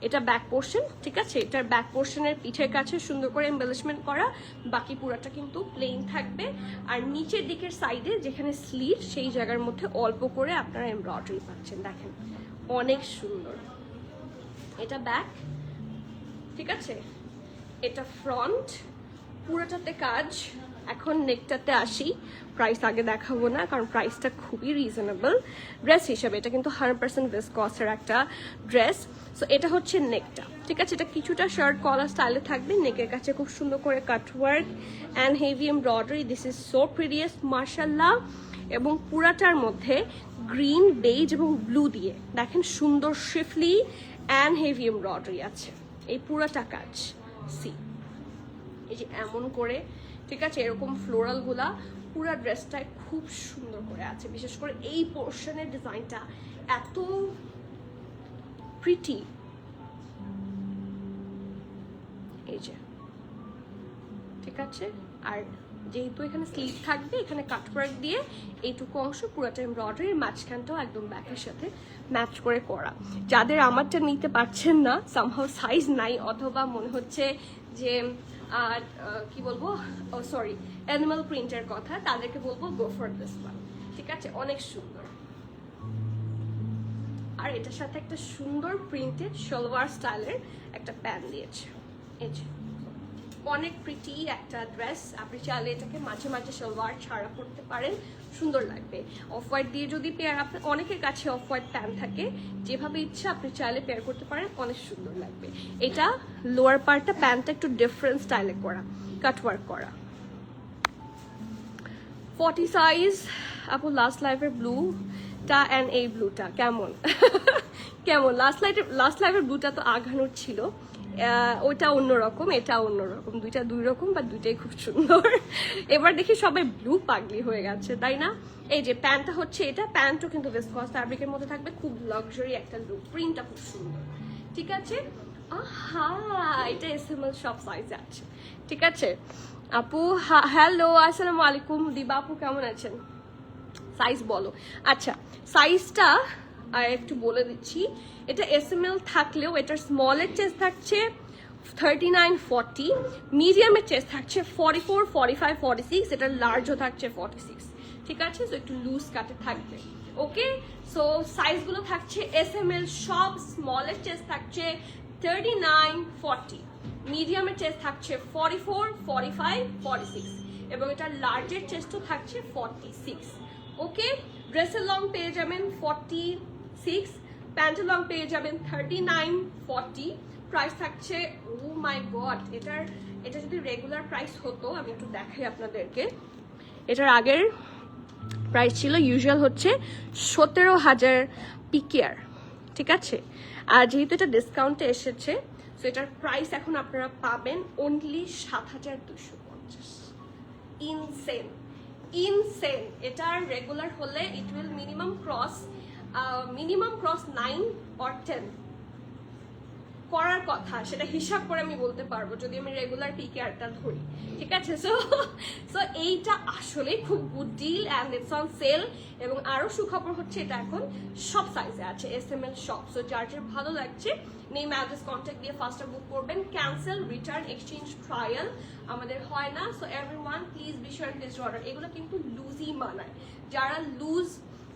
এটা ব্যাক পোর্শন, ঠিক আছে? এটার ব্যাক পোর্শনের পিঠের কাছে সুন্দর করে এমবেলিশমেন্ট করা, বাকি পুরাটা কিন্তু প্লেন থাকবে। আর নিচের দিকের সাইডে যেখানে স্লিভ, সেই জায়গার মধ্যে অল্প করে আপনারা এমব্রয়ডারি পাচ্ছেন, দেখেন অনেক সুন্দর। এটা ব্যাক, ঠিক আছে? এটা ফ্রন্ট, পুরোটাতে কাজ। এখন নেকটাতে আসি, প্রাইস আগে দেখাবো না কারণ প্রাইসটা খুবই রিজনেবল ড্রেস হিসাবে। এটা কিন্তু 100% ভিসকসের একটা ড্রেস। সো এটা হচ্ছে নেকটা, ঠিক আছে? এটা কিছুটা শার্ট কলার স্টাইলে থাকবে, নেকের কাছে খুব সুন্দর করে cutwork and heavy embroidery. This is so prettiest মাশাআল্লাহ। এবং পুরাটার মধ্যে গ্রিন, বেজ এবং ব্লু দিয়ে দেখেন সুন্দর শিফলি অ্যান্ড হেভি এমব্রয়ডারি আছে। এই পুরাটা কাজ সি, এই যে এমন করে, ঠিক আছে? এরকম ফ্লোরাল গুলা পুরা ড্রেসটায় খুব সুন্দর করে আছে। বিশেষ করে এই পোর্শনের ডিজাইনটা এত প্রিটি, এই যে, ঠিক আছে? আর যেহেতু এখানে স্লিভ থাকবে, এখানে কাটওয়ার্ক দিয়ে এইটুকু অংশ পুরোটা এমব্রয়ডারি, মাঝখানটাও একদম ব্যাকের সাথে ম্যাচ করে করা। যাদের আমারটা নিতে পারছেন না, সামহাউ সাইজ নাই, অথবা মনে হচ্ছে যে কি বলবো, সরি অ্যানিমাল প্রিন্টের কথা, তাদেরকে বলবো গো ফর দিস ওয়ান, ঠিক আছে? অনেক সুন্দর। আর এটার সাথে একটা সুন্দর প্রিন্টেড সালোয়ার স্টাইলের একটা প্যান্ট দিয়েছে। এই যে অনেক প্রিটি একটা ড্রেস, আপনি চাইলে এটাকে মাঝে মাঝে সালোয়ার ছাড়া পরতে পারেন, সুন্দর লাগবে। অফ হোয়াইট দিয়ে যদি পেয়ার, আপনার অনেকের কাছে অফ হোয়াইট প্যান্ট থাকে, যেভাবে ইচ্ছা আপনি চাইলে পেয়ার করতে পারেন, অনেক সুন্দর লাগবে। এটা লোয়ার পার্টটা, প্যান্টটা একটু ডিফারেন্ট স্টাইলে করা, কাটওয়ার্ক করা। 40 সাইজ আপু, লাস্ট লাইফের ব্লুটা অ্যান্ড এই ব্লুটা কেমন? কেমন লাস্ট লাইফের ব্লুটা তো আঘানোর ছিল, ওইটা অন্যরকম, এটা অন্যরকম, দুইটা দুই রকম, বা দুইটাই খুব সুন্দর। এবার দেখি সবাই ব্লু পাগলি হয়ে গেছে, তাই না? এই যে প্যান্টটা হচ্ছে এটা, প্যান্টও কিন্তু ভিসকস ফ্যাব্রিকের মধ্যে থাকবে, খুব লাক্সারি একটা লুক, প্রিন্টটা খুব সুন্দর। ঠিক আছে, আহা এটা এসএমএল সব সাইজে আছে। ঠিক আছে আপু, হ্যালো আসসালামু আলাইকুম দিবা আপু, কেমন আছেন? সাইজ বলো। আচ্ছা সাইজটা আর একটু বলে দিচ্ছি, এটা এসএমএল থাকলেও এটার স্মলের চেস্ট থাকছে 39-40, মিডিয়ামের চেস্ট থাকছে 44, 45, 46, এটার লার্জও থাকছে 46। ঠিক আছে, তো একটু লুজ কাটে থাকবে। ওকে, সো সাইজগুলো থাকছে এসএমএল সব, স্মলের চেস্ট থাকছে 39-40, মিডিয়ামের চেস্ট থাকছে 44, 45, 46, এবং এটার লার্জের চেস্টও থাকছে 46। ওকে, ড্রেসের লং পেয়ে যাবেন 46, প্যান্টের লং পেয়ে যাবেন 39-40, প্রাইস থাকছে, ও মাই গড, এটা যদি রেগুলার প্রাইস হতো, আমি একটু দেখাই আপনাদেরকে। এটার আগের প্রাইস ছিল ইউজুয়াল হচ্ছে 17,000 পিকেয়ার। ঠিক আছে, আর যেহেতু এটা ডিসকাউন্টে এসেছে, তো এটার প্রাইস এখন আপনারা পাবেন অনলি 7,250। Insane, insane. এটার রেগুলার হলে it will minimum cross 9 or 10 করার কথা, সেটা হিসাব করে আমি বলতে পারবো যদি আমি রেগুলার পিকেআরটা ধরি। ঠিক আছে, সো এইটা আসলে খুব good deal and it's on sale. এবং আরো সুখবর হচ্ছে এটা এখন সব সাইজে আছে, এসএমএল সব। সো যার যার ভালো লাগছে নেম অ্যাড্রেস কন্ট্যাক্ট দিয়ে ফার্স্টে বুক করবেন। ক্যান্সেল, রিটার্ন, এক্সচেঞ্জ, ট্রায়াল আমাদের হয় না। So everyone please be sure place order. এগুলো কিন্তু লুজই মানায়, যারা লুজ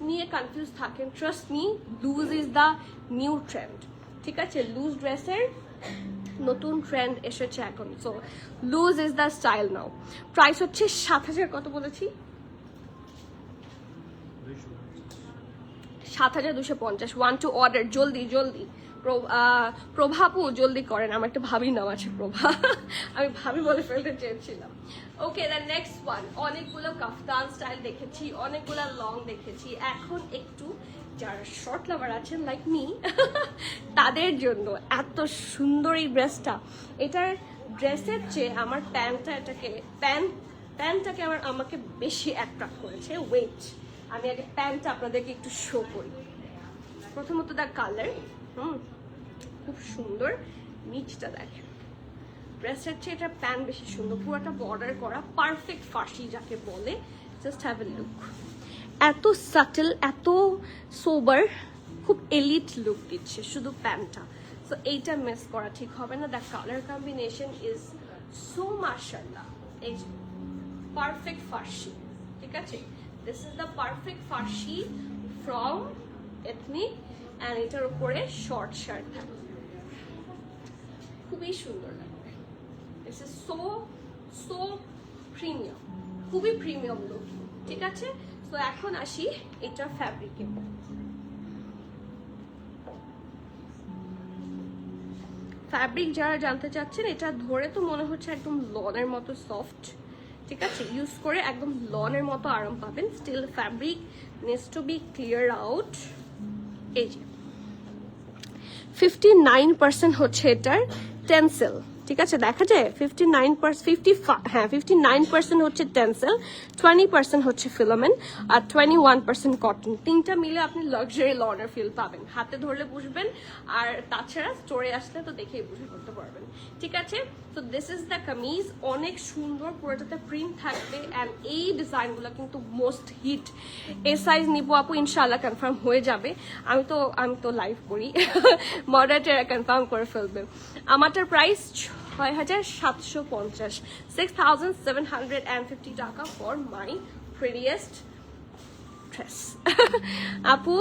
নিয়ে কনফিউজ থাকেন, trust me, loose is the new trend. ঠিক আছে, লুজ ড্রেসের নতুন ট্রেন্ড এসেছে এখন, so loose is the style now. Price হচ্ছে 7,000, কত বলেছি? 7,250। ওয়ান টু অর্ডার, জলদি জলদি। প্রভাপু জলদি করেন, আমার একটা ভাবির নাম আছে প্রভা, আমি ভাবি বলে ফেলতে চেয়েছিলাম। ওকে, দ্য নেক্সট ওয়ান, অনেকগুলো কাফতান স্টাইল দেখেছি, অনেকগুলো লং দেখেছি, এখন একটু যারা শর্ট লাভার আছেন লাইক মি তাদের জন্য এত সুন্দর এই ড্রেসটা। এটার ড্রেসের চেয়ে আমার প্যান্টটাকে আমাকে বেশি অ্যাট্রাক্ট করেছে। ওয়েট, আমি আগে প্যান্টটা আপনাদেরকে একটু শো করি। প্রথমত দ্য কালার, খুব সুন্দর, নিচটা দেখেন। ড্রেসের চেয়ে এটা প্যান্ট বেশি সুন্দর, পুরোটা বর্ডার করা, পারফেক্ট ফার্সি যাকে বলে। জাস্ট হ্যাভ এ লুক, এত সাটেল, এত সোবার, খুব এলিট লুক দিচ্ছে শুধু প্যান্টটা। সো এইটা মিস করা ঠিক হবে না। The colour combination is so মাশাআল্লাহ। এই যে পারফেক্ট ফার্সি, ঠিক আছে, this is the perfect Farsi from ethnic, and এটার উপরে শর্ট শার্ট থাকবে, খুবই সুন্দর লাগবে। দিস ইজ সো প্রিমিয়াম, খুবই প্রিমিয়াম লুক। ঠিক আছে, তো এখন আসি এটা ফ্যাব্রিকে। ফ্যাব্রিক যারা জানতে চাচ্ছেন, এটা ধরে তো মনে হচ্ছে একদম লনের মতো সফট। ঠিক আছে, ইউজ করে একদম লনের মতো আরাম পাবেন। Still fabric needs to be clear out. এই যে 59% হচ্ছে এটার টেন্সেল। ঠিক আছে, দেখা যায় 59% হচ্ছে টেন্সেল, 20% হচ্ছে ফিলামেন্ট, আর 21% কটন। তিনটা মিলে আপনি লাক্সারি লনের ফিল পাবেন, হাতে ধরলে বুঝবেন, আর তাছাড়া স্টোরে আসলে তো দেখেই বুঝে করতে পারবেন। ঠিক আছে, তো দিস ইজ দ্য কামিজ, অনেক সুন্দর, পুরোটাতে প্রিন্ট থাকবে, অ্যান্ড এই ডিজাইনগুলো কিন্তু মোস্ট হিট। এ সাইজ নিব আপু, ইনশাআল্লাহ কনফার্ম হয়ে যাবে। আমি তো লাইভ করি, মডারেটার কনফার্ম করে ফেলবে। আমারটার প্রাইস 6,750, 6,750 টাকা ফর মাই প্রিটিয়েস্ট ড্রেস। আপু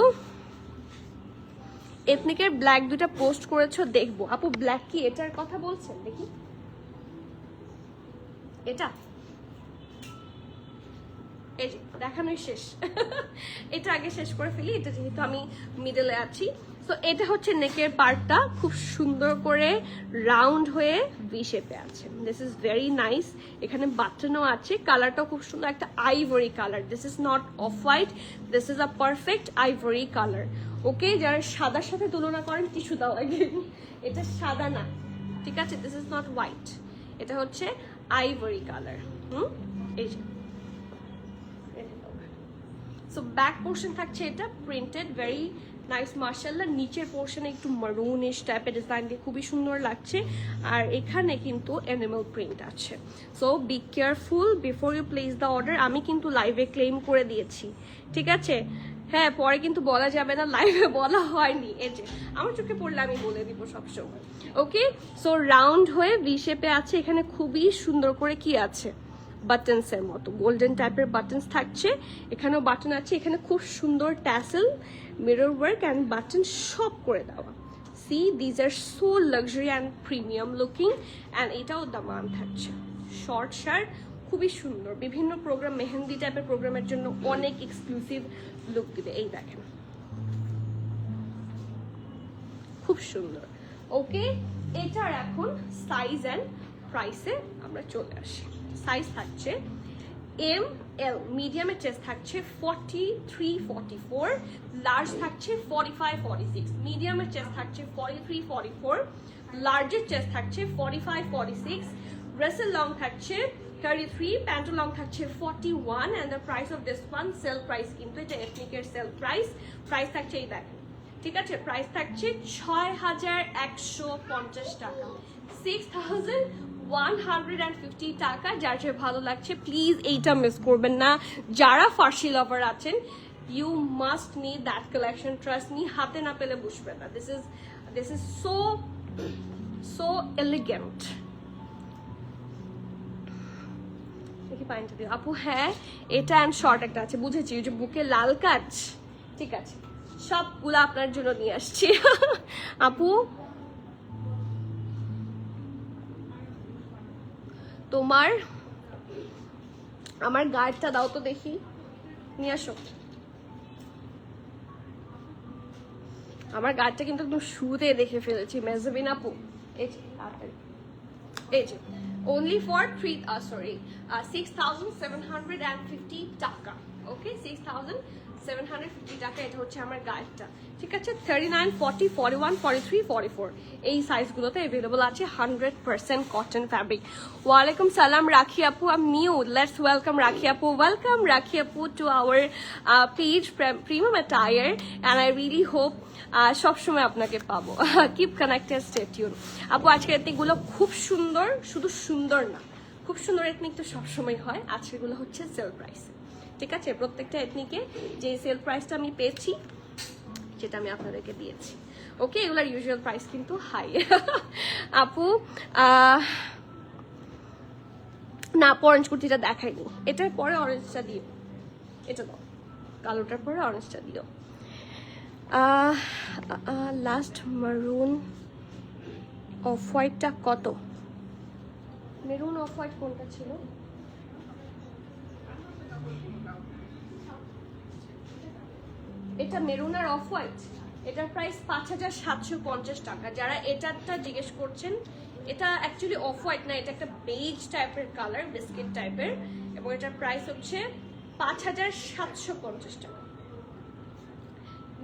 এথনিকের ব্ল্যাক দুটা পোস্ট করেছো, দেখবো। আপু ব্ল্যাক কি এটার কথা বলছেন? দেখি এটা, এই যে দেখানোই শেষ। এটা আগে শেষ করে ফেলি, এটা যেহেতু আমি মিডলে আছি। তো এটা হচ্ছে নেকের পার্টটা, খুব সুন্দর করে রাউন্ড হয়ে ভি শেপে আছে। This is very nice. এখানে বাটনও আছে, কালারটাও খুব সুন্দর, একটা ivory colour. This is not off white, this is a perfect ivory colour. Okay, যারা সাদার সাথে তুলনা করেন টিস্যু দাও আগে। এটা সাদা না, ঠিক আছে? দিস ইজ নট হোয়াইট, এটা হচ্ছে আইভরি কালার। এই যে সো ব্যাক পোর্শন থাকছে এটা প্রিন্টেড, ভেরি নাইস মাশাআল্লাহ। নিচের পোর্শনে একটু মারুনিশ টাইপের ডিজাইন দিয়ে খুবই সুন্দর লাগছে। আর এখানে কিন্তু অ্যানিমাল প্রিন্ট আছে। So be careful before you place the order. আমি কিন্তু লাইভে ক্লেম করে দিয়েছি, ঠিক আছে? হ্যাঁ, পরে কিন্তু বলা যাবে না লাইভে বলা হয়নি। এই যে আমার চোখে পড়লে আমি বলে দিব সবসময়। ওকে, সো রাউন্ড হয়ে ভি শেপে আছে। এখানে খুবই সুন্দর করে কি আছে, বাটনসের মতো গোল্ডেন টাইপের বাটনস থাকছে। এখানেও বাটন আছে, এখানে খুব সুন্দর tassel, mirror work and button সব করে দেওয়া। See, these are so luxury and premium looking. And এটাও দামান থাকছে, শর্ট শার্ট, খুবই সুন্দর। বিভিন্ন প্রোগ্রাম, মেহেন্দি টাইপের প্রোগ্রামের জন্য অনেক এক্সক্লুসিভ লুক দিবে। এই দেখেন, খুব সুন্দর। ওকে, এটার এখন সাইজ অ্যান্ড প্রাইসে আমরা চলে আসি। সাইজ থাকছে এম এল, মিডিয়ামের চেস্ট থাকছে 43-44, লার্জ থাকছে 45-46, মিডিয়ামের চেস্ট থাকছে 43-44, লার্জের চেস্ট থাকছে 45-46, ড্রেসের লং থাকছে 33, প্যান্টের লং থাকছে 41 and the price of this one sale price, কিন্তু এটা এথনিকের সেল প্রাইস। প্রাইস থাকছে এই দেখেন, ঠিক আছে? প্রাইস থাকছে 6150 টাকা, 6150 টাকা। যার যে ভালো লাগছে প্লিজ এইটা মিস করবেন না। যারা ফার্সি লাভার আছেন, you must need that collection, trust me, হাতে না পেলে বুঝবেন না। This is so elegant. দেখি পাইনটা দিও আপু। হ্যাঁ, এটা অ্যান্ড শর্ট একটা আছে, বুঝেছি, ওই যে বুকে লাল কাজ, ঠিক আছে? সবগুলো আপনার জন্য নিয়ে আসছি। আপু তোমার আমার গার্ডটা দাও তো দেখি, নিয়ে আসো। আমার গার্ডটা কিন্তু একদম শুরুতে দেখে ফেলেছি, মেজাবিন আপু। এই যে তাড়াতাড়ি, এই যে only for 6,750 টাকা। ওকে, 6,750 টাকা। এটা হচ্ছে আমার গাইডটা, ঠিক আছে? 39, 40, 41, 43, 44 এই সাইজগুলোতে অ্যাভেলেবল আছে। 100% কটন ফ্যাব্রিক। ওয়ালাইকুম সালাম রাখি আপু, I am new, let's welcome রাখি আপু। ওয়েলকাম রাখি আপু to our page premium attire, and I really hope সবসময় আপনাকে পাবো। Keep connected, stay tune. আপু আজকের এথনিকগুলো খুব সুন্দর, শুধু সুন্দর না, খুব সুন্দর এথনিক তো সবসময় হয়। আজকেরগুলো হচ্ছে সেল প্রাইস, ঠিক আছে? প্রত্যেকটা এথনিকে যে সেল প্রাইসটা আমি পেয়েছি যেটা আমি আপনাদেরকে দিয়েছি। ওকে, এগুলার ইউজুয়াল প্রাইস কিন্তু হাই। আপু না, অরেঞ্জ কুর্তিটা দেখাইনি, এটার পরে অরেঞ্জটা দিও, এটা দাও, কালোটার পরে অরেঞ্জটা দিও। লাস্ট মারুন অফ হোয়াইটটা কত? মেরুন অফ হোয়াইট কোনটা ছিল? এটা মেরুন আর অফ হোয়াইট, এটার প্রাইস 5750 টাকা। যারা এটারটা জিজ্ঞেস করছেন, এটা অ্যাকচুয়ালি অফ হোয়াইট না, এটা একটা বেজ টাইপের কালার, বিস্কিট টাইপের, এবং এটার প্রাইস হচ্ছে 5750 টাকা।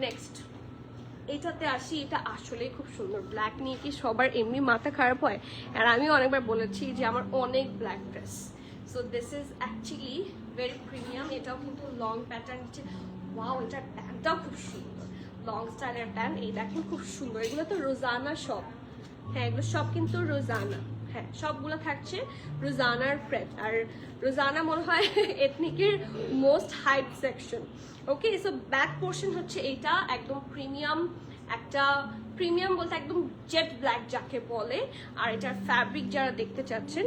নেক্সট এটাতে আসি, এটা আসলে খুব সুন্দর। ব্ল্যাক নিয়ে কি সবার এমনি মাথা খারাপ হয়? আর আমি অনেকবার বলেছি যে আমার অনেক black dress. So this is actually very premium. এটাও কিন্তু লং প্যাটার্ন নিচ্ছে। ওয়াও, এটার প্যান্টটাও খুব সুন্দর, লং স্টাইলের প্যান্ট। এই দেখেন খুব সুন্দর। এগুলো তো রোজানা সব, হ্যাঁ এগুলো সব কিন্তু রোজানা, হ্যাঁ সবগুলো থাকছে রোজানার প্রেট। আর রোজানা মনে হয় এথনিকের মোস্ট হাইপ সেকশন। ওকে, সো ব্যাক পোর্শন হচ্ছে এটা একদম প্রিমিয়াম, একটা প্রিমিয়াম বলতে একদম জেট ব্ল্যাক যাকে বলে। আর এটার ফ্যাব্রিক যারা দেখতে চাচ্ছেন,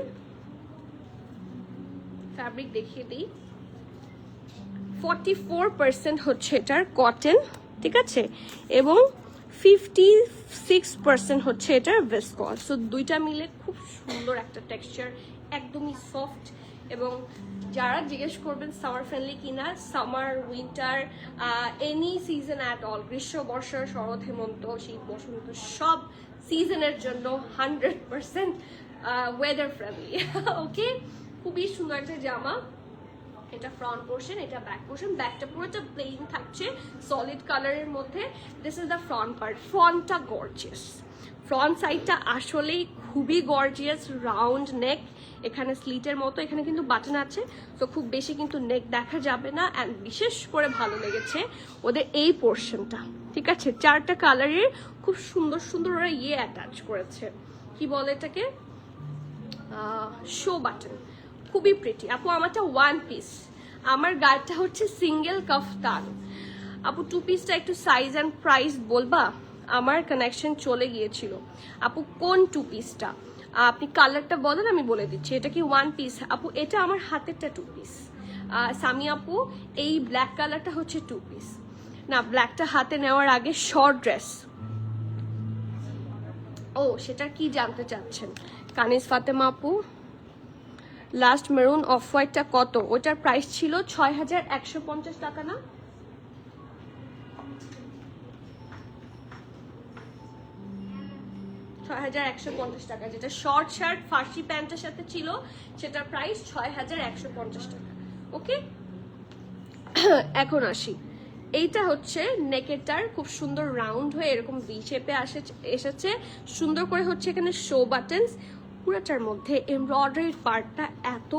ফ্যাব্রিক দেখিয়ে দিই। 44% হচ্ছে এটার কটন, ঠিক আছে? এবং 56% হচ্ছে এটার ভিসকস। সো দুইটা মিলে খুব সুন্দর একটা টেক্সচার, একদমই সফট। এবং যারা জিজ্ঞেস করবেন সামার ফ্রেন্ডলি কিনা, summer winter any season at all, গ্রীষ্ম বর্ষা শরৎ হেমন্ত শীত বসন্ত সব সিজনের জন্য 100% ওয়েদার ফ্রেন্ডলি। ওকে, খুবই সুন্দর একটা জামা। এটা ফ্রন্ট পোর্শন, এটা ব্যাক পোর্শন। ব্যাকটা পুরোটা প্লেন থাকছে সলিড কালারের মধ্যে। This is the front part. ফ্রন্টটা গর্জিয়াস, ফ্রন্ট সাইডটা আসলেই খুবই গর্জিয়াস। রাউন্ড নেক, এখানে স্লিটের মতো, এখানে কিন্তু বাটন আছে, তো খুব বেশি কিন্তু নেক দেখা যাবে না। অ্যান্ড বিশেষ করে ভালো লেগেছে ওদের এই পোর্শনটা, ঠিক আছে? চারটা কালারের খুব সুন্দর সুন্দর ওরা অ্যাটাচ করেছে, কি বলে এটাকে, শো বাটন, খুবই প্রিটি। আপু আমারটা ওয়ান পিস, আমার গায়েটা হচ্ছে সিঙ্গেল কাফতান। আপু টু পিসটা একটু সাইজ অ্যান্ড প্রাইস বলবা? আমার কানেকশন চলে গিয়েছিল। আপু কোন টু পিসটা? আপনি কালারটা বলেন, আমি বলে দিচ্ছি। এটা কি ওয়ান পিস? আপু এটা আমার হাতেরটা টু পিস। সামি আপু এই ব্ল্যাক কালারটা হচ্ছে টু পিস। না, ব্ল্যাকটা হাতে নেওয়ার আগে শর্ট ড্রেস। ও, সেটা কি জানতে চাচ্ছেন? কানিজ ফাতেমা আপু, লাস্ট মেরুন অফ হোয়াইটটা কত? ওটার প্রাইস ছিল 6150 টাকা না? টাকা, যেটা শর্ট শার্ট ফার্সি প্যান্টের সাথে ছিল সেটার প্রাইস 6150 টাকা। ওকে, এখন আসি। এইটা হচ্ছে নেকেটার খুব সুন্দর রাউন্ড হয়ে এরকম ভি শেপে এসেছে, সুন্দর করে হচ্ছে এখানে শো বাটনস। পুরোটার মধ্যে এমব্রয়ডারির পার্টটা এত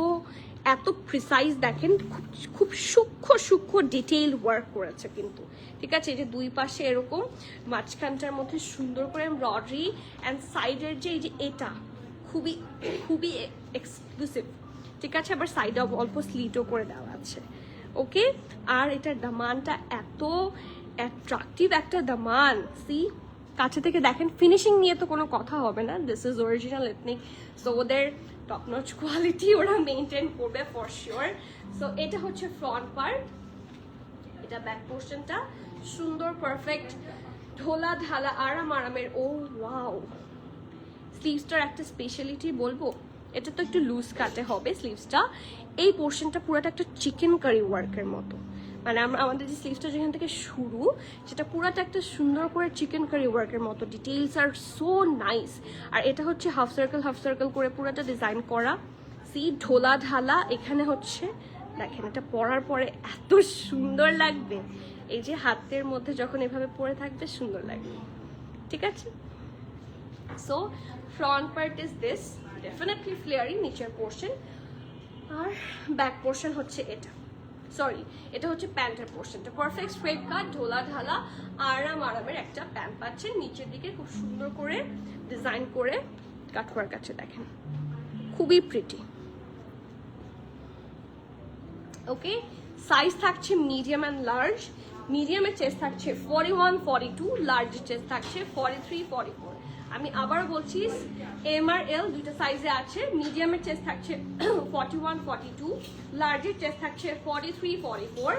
এত প্রিসাইজ, দেখেন খুব সূক্ষ্ম সূক্ষ্ম ডিটেইল ওয়ার্ক করেছে কিন্তু, ঠিক আছে? এই যে দুই পাশে এরকম, মাঝখানটার মধ্যে সুন্দর করে এমব্রয়ডারি, অ্যান্ড সাইডের যে এই যে এটা খুবই খুবই এক্সক্লুসিভ, ঠিক আছে? আবার সাইডে অল্প স্লিটও করে দেওয়া আছে। ওকে, আর এটার দামানটা এত অ্যাট্রাকটিভ একটা দামান। সি, কাছে থেকে দেখেন, ফিনিশিং নিয়ে তো কোনো কথা হবে না। This is original ethnic, so ওদের টপ নচ কোয়ালিটি ওরা মেনটেন করবে ফর শিওর। সো এটা হচ্ছে ফ্রন্ট পার্ট, এটা ব্যাক পোর্শনটা সুন্দর পারফেক্ট ঢোলা ঢালা আরামের। ও ওয়াও, স্লিভসটার একটা স্পেশালিটি বলবো, এটা তো একটু লুজ কাটে হবে স্লিভসটা। এই পোর্শনটা পুরোটা একটা চিকেন কারি ওয়ার্কের মতো, মানে আমাদের যে স্লিভসটা যেখান থেকে শুরু, সেটা পুরাটা একটা সুন্দর করে চিকেন কারি ওয়ার্কের মতো। ডিটেইলস আর সো নাইস। আর এটা হচ্ছে হাফ সার্কেল করে পুরাটা ডিজাইন করা। সি, ঢোলা ঢালা। এখানে হচ্ছে দেখেন, এটা পরার পরে এত সুন্দর লাগবে, এই যে হাতের মধ্যে যখন এভাবে পরে থাকবে সুন্দর লাগবে, ঠিক আছে? So front part is this, definitely flary নিচের পোর্শন, আর ব্যাক পোর্শন হচ্ছে এটা। সরি, এটা হচ্ছে প্যান্টের পোর্শনটা। পারফেক্ট স্ট্রেট কাট, ঢোলা ঢালা আরামের একটা প্যান্ট পাচ্ছেন। নিচের দিকে খুব সুন্দর করে ডিজাইন করে কাটওয়ার্ক আছে, দেখেন খুবই প্রিটি। ওকে, সাইজ থাকছে মিডিয়াম অ্যান্ড লার্জ। মিডিয়ামের চেস্ট থাকছে 41, 42, লার্জের চেস্ট থাকছে 43, 44। আমি আবার বলছি, এম আর এল দুইটা সাইজে আছে। মিডিয়ামের চেস্ট থাকছে 41, 42, লার্জের চেস্ট থাকছে 43, 44,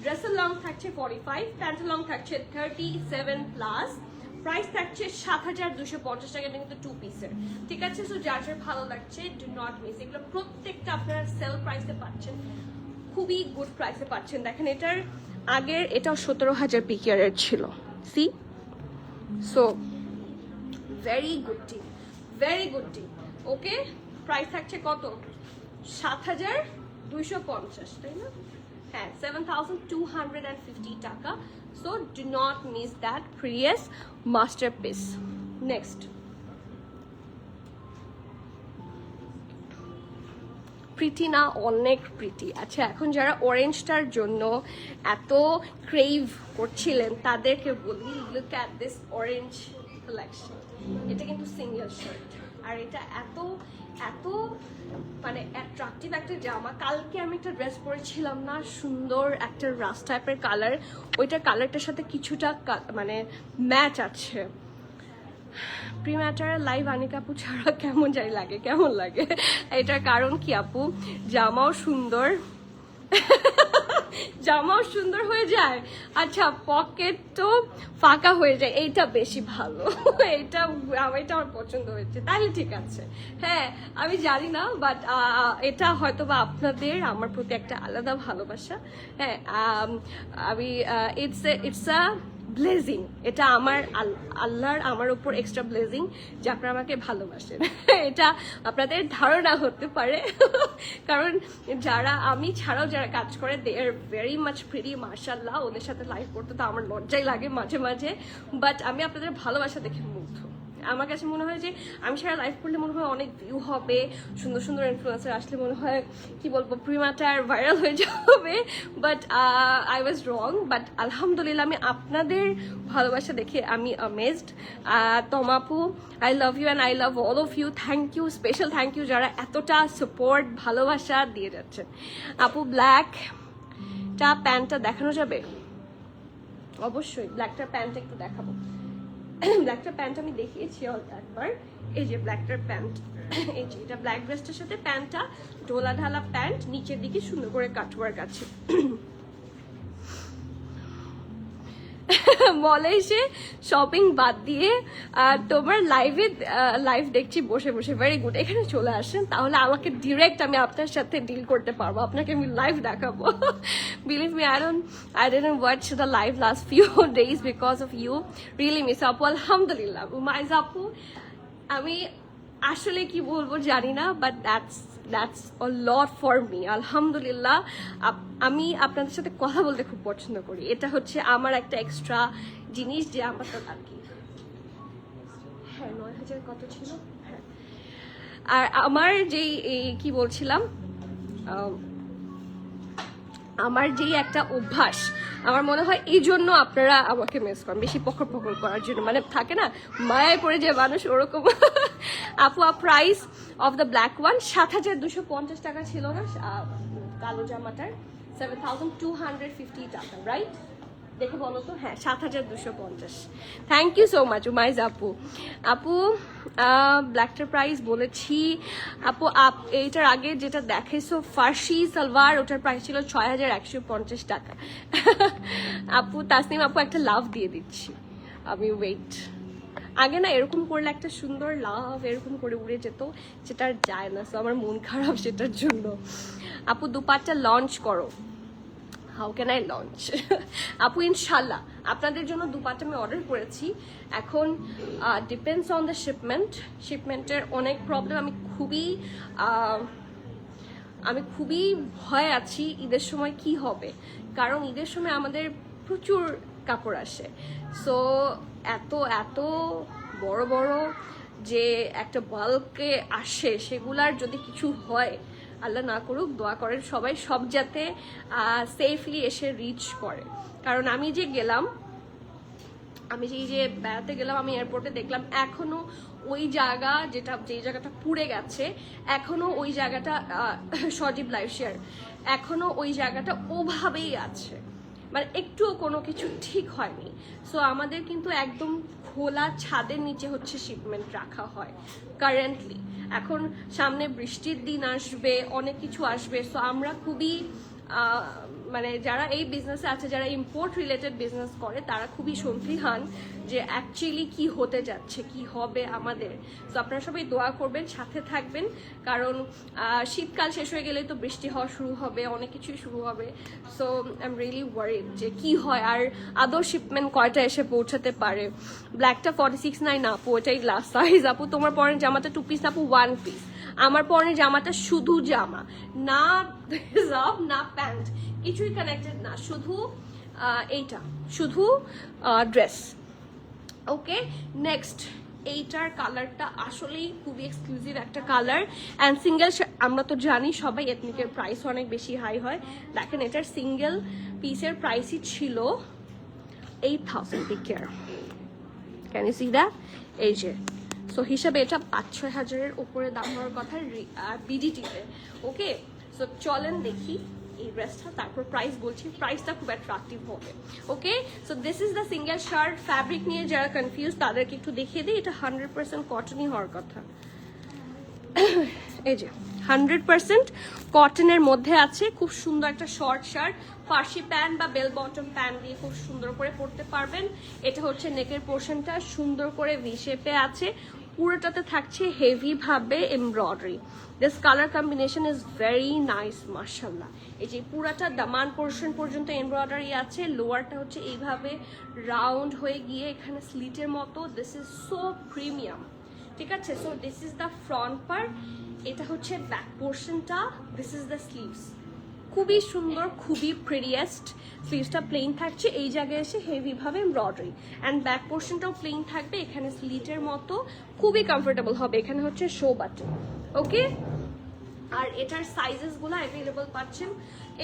ড্রেসের লং থাকছে 45, প্যান্টের লং থাকছে 37 প্লাস। প্রাইস থাকছে 7250 টাকা, এটা কিন্তু টু পিসের, ঠিক আছে? সো যার যার ভালো লাগছে, ডু নট মিস। এগুলো প্রত্যেকটা আপনারা সেল প্রাইসে পাচ্ছেন, খুবই গুড প্রাইসে পাচ্ছেন। দেখেন, এটার আগের এটাও 17000 পিকিয়ারের ছিল। See, so very good team, very good team. Okay, price থাকছে কত? 7250, তাই না? হ্যাঁ, 7250 টাকা। So do not miss that previous masterpiece. Next, pretty না, অনেক প্রিটি। আচ্ছা, এখন যারা অরেঞ্জটার জন্য এত ক্রেভ করছিলেন তাদেরকে বলি, look at this orange collection. এটা কিন্তু সিঙ্গেল শার্ট, আর এটা এত এত মানে অ্যাট্রাকটিভ একটা জামা। কালকে আমি একটা ড্রেস পরেছিলাম না, সুন্দর একটা রাস্ট টাইপের কালার, ওইটার কালারটার সাথে কিছুটা মানে ম্যাচ আছে। প্রিম্যাটারের লাইভ আনিকা আপু ছাড়া কেমন যাই লাগে, কেমন লাগে? এটার কারণ কি আপু? জামাও সুন্দর, জামাও সুন্দর হয়ে যায়, আচ্ছা পকেটও ফাঁকা হয়ে যায়, এইটা বেশি ভালো। এটা আমার পছন্দ হয়েছে, তাহলে ঠিক আছে। হ্যাঁ আমি জানি না, বাট এটা হয়তো বা আপনাদের আমার প্রতি একটা আলাদা ভালোবাসা। হ্যাঁ আমি ইটস আ ব্লেজিং, এটা আমার আল্লাহর আমার উপর এক্সট্রা ব্লেজিং যে আপনারা আমাকে ভালোবাসেন। এটা আপনাদের ধারণা হতে পারে, কারণ যারা আমি ছাড়াও যারা কাজ করে দে আর ভেরি মাচ প্রিটি, মার্শাল্লাহ। ওদের সাথে লাইভ করতে তো আমার লজ্জাই লাগে মাঝে মাঝে, বাট আমি আপনাদের ভালোবাসা দেখে মুগ্ধ। আমার কাছে মনে হয় যে আমি সারা লাইভ করলে মনে হয় অনেক ভিউ হবে, সুন্দর সুন্দর ইনফ্লুয়েন্সার আসলে মনে হয় কি বলবো প্রিমাটার ভাইরাল হয়ে যাবে, but I was wrong. But আলহামদুলিল্লাহ আমি আপনাদের ভালোবাসা দেখে আমি অ্যামেজড। তমাপু, I love you and I love all of you, thank you, special thank you যারা এতটা সাপোর্ট ভালোবাসা দিয়ে যাচ্ছেন। আপু ব্ল্যাকটা প্যান্টটা দেখানো যাবে? অবশ্যই ব্ল্যাকটার প্যান্টটা একটু দেখাবো। ব্ল্যাকটার প্যান্ট আমি দেখিয়েছি একবার, এই যে ব্ল্যাকটার প্যান্ট, এই যে এটা ব্ল্যাক ড্রেসটার সাথে প্যান্টটা ঢোলা ঢালা প্যান্ট, নিচের দিকে সুন্দর করে কাটওয়ার্ক আছে। মলে এসে শপিং বাদ দিয়ে তোমার লাইভ দেখছি বসে বসে, ভেরি গুড। এখানে চলে আসেন তাহলে আমাকে ডিরেক্ট আমি আপনার সাথে ডিল করতে পারবো, আপনাকে আমি লাইভ দেখাবো। Believe me, I didn't watch the live last few days because of you, really miss আপু। আলহামদুলিল্লাহ উমাইজ আপু, আমি আসলে কি বলবো জানি না, but that's a lot for me, আলহামদুলিল্লাহ। আমি আপনাদের সাথে কথা বলতে খুব পছন্দ করি, এটা হচ্ছে আমার একটা এক্সট্রা জিনিস যে আমার তো আর কি। হ্যাঁ 9,000 কত ছিল? হ্যাঁ, আর আমার যেই কি বলছিলাম, আমার যেই একটা অভ্যাস, আমার মনে হয় এই জন্য আপনারা আমাকে মিস করেন, বেশি পকর করার জন্য, মানে থাকে না মায়ায় পড়ে যায় মানুষ ওরকম। আপু price of the black one 7,250 টাকা ছিল না কালো জামাটার? 7,250 টাকা, রাইট? দেখে বলো তো। হ্যাঁ 7,250। থ্যাংক ইউ সো মাচ উমাইজ আপু। আপু ব্ল্যাকটার প্রাইস বলেছি আপু, এইটার আগে যেটা দেখেছো ফার্সি সালোয়ার, ওটার প্রাইস ছিল 6,150 টাকা। আপু তাসনিম আপু একটা লাভ দিয়ে দিচ্ছি আমি, ওয়েট। আগে না এরকম করলে একটা সুন্দর লাভ এরকম করে উড়ে যেত, যেটা যায় না, তো আমার মন খারাপ সেটার জন্য। আপু দুপাট্টা লঞ্চ করো। How can I launch? আপু ইনশাল্লাহ আপনাদের জন্য দুপাট্টা আমি অর্ডার করেছি, এখন ডিপেন্ডস অন দ্য শিপমেন্টের অনেক প্রবলেম। আমি খুবই ভয় আছি ঈদের সময় কি হবে, কারণ ঈদের সময় আমাদের প্রচুর কাপড় আসে। সো এত বড় বড় যে একটা বাল্কে আসে, সেগুলার যদি কিছু হয়, আল্লাহ না করুক, দোয়া করেন সবাই সব যাতে সেফলি এসে রিচ করে। কারণ আমি যে বেড়াতে গেলাম, আমি এয়ারপোর্টে দেখলাম এখনো ওই জায়গা যেই জায়গাটা পুড়ে গেছে, এখনো ওই জায়গাটা সজীব লাইভ শেয়ার, এখনো ওই জায়গাটা ওভাবেই আছে, মানে একটুও কোনো কিছু ঠিক হয়নি। সো আমাদের কিন্তু একদম খোলা ছাদের নিচে হচ্ছে শিপমেন্ট রাখা হয় কারেন্টলি। এখন সামনে বৃষ্টির দিন আসবে, অনেক কিছু আসবে, সো আমরা খুবই মানে যারা এই বিজনেসে আছে, যারা ইম্পোর্ট রিলেটেড বিজনেস করে, তারা খুবই সন্দিহান যে অ্যাকচুয়ালি কি হতে যাচ্ছে, কি হবে আমাদের। তো আপনারা সবাই দোয়া করবেন, সাথে থাকবেন, কারণ শীতকাল শেষ হয়ে গেলেই তো বৃষ্টি হওয়া শুরু হবে, অনেক কিছুই শুরু হবে। So I am really worried যে কি হয়, আর আদৌ শিপমেন্ট কয়টা এসে পৌঁছাতে পারে। ব্ল্যাকটা 46.9 আপু, ওটাই লাস্ট সাইজ। আপু তোমার পরের জামাটা 2 পিস আপু? 1 পিস। আমার পরের জামাটা শুধু জামা, না না প্যান্ট, কিছুই কানেক্টেড না, শুধু এইটা, শুধু ড্রেস। ওকে নেক্সট, এইটার কালারটা আসলেই খুবই এক্সক্লুসিভ একটা কালার, অ্যান্ড সিঙ্গেল, আমরা তো জানি সবাই এথনিকের প্রাইস অনেক বেশি হাই হয়। দেখেন এটার সিঙ্গেল পিসের প্রাইসই ছিল 8,000 পিকের, ক্যান ইউ সি দ্যাট? এই যে, সো হিসাবে এটা 5-6 হাজারের উপরে দাম হওয়ার কথা বিডিটিতে। ওকে, সো চলেন দেখি এই ড্রেসটা, তারপর প্রাইস বলছি, প্রাইসটা খুব অ্যাট্রাকটিভ হবে। Okay, so this is the single shirt. Fabric নিয়ে যারা কনফিউজ তাদেরকে একটু দেখিয়ে দিই, এটা 100% কটনই হওয়ার কথা। এই যে 100% কটনের মধ্যে আছে। খুব সুন্দর একটা শর্ট শার্ট, ফার্সি প্যান্ট বা বেল বটম প্যান্ট দিয়ে খুব সুন্দর করে পরতে পারবেন। এটা হচ্ছে নেকের পোর্শনটা সুন্দর করে ভি শেপে আছে, পুরোটাতে থাকছে হেভি ভাবে embroidery. This colour combination is very nice মাশাআল্লাহ। এই যে পুরাটা দামান পোর্শন পর্যন্ত এমব্রয়ডারি আছে, লোয়ারটা হচ্ছে এইভাবে রাউন্ড হয়ে গিয়ে এখানে স্লিটের মতো। দিস ইজ সো প্রিমিয়াম, ঠিক আছে। So this is the front part, এটা হচ্ছে ব্যাক পোর্শনটা, দিস ইজ দ্য স্লিভস। খুবই সুন্দর, খুবই প্রিটিয়েস্ট। স্লিভসটা প্লেন থাকছে, এই জায়গায় এসে হেভি ভাবে এমব্রয়ডারি, অ্যান্ড ব্যাক পোর্শনটাও প্লেন থাকবে, এখানে স্লিটের মতো, খুবই কমফোর্টেবল হবে। এখানে হচ্ছে শো বাটন, ওকে। আর এটার সাইজেস গুলো অ্যাভেলেবল পাচ্ছেন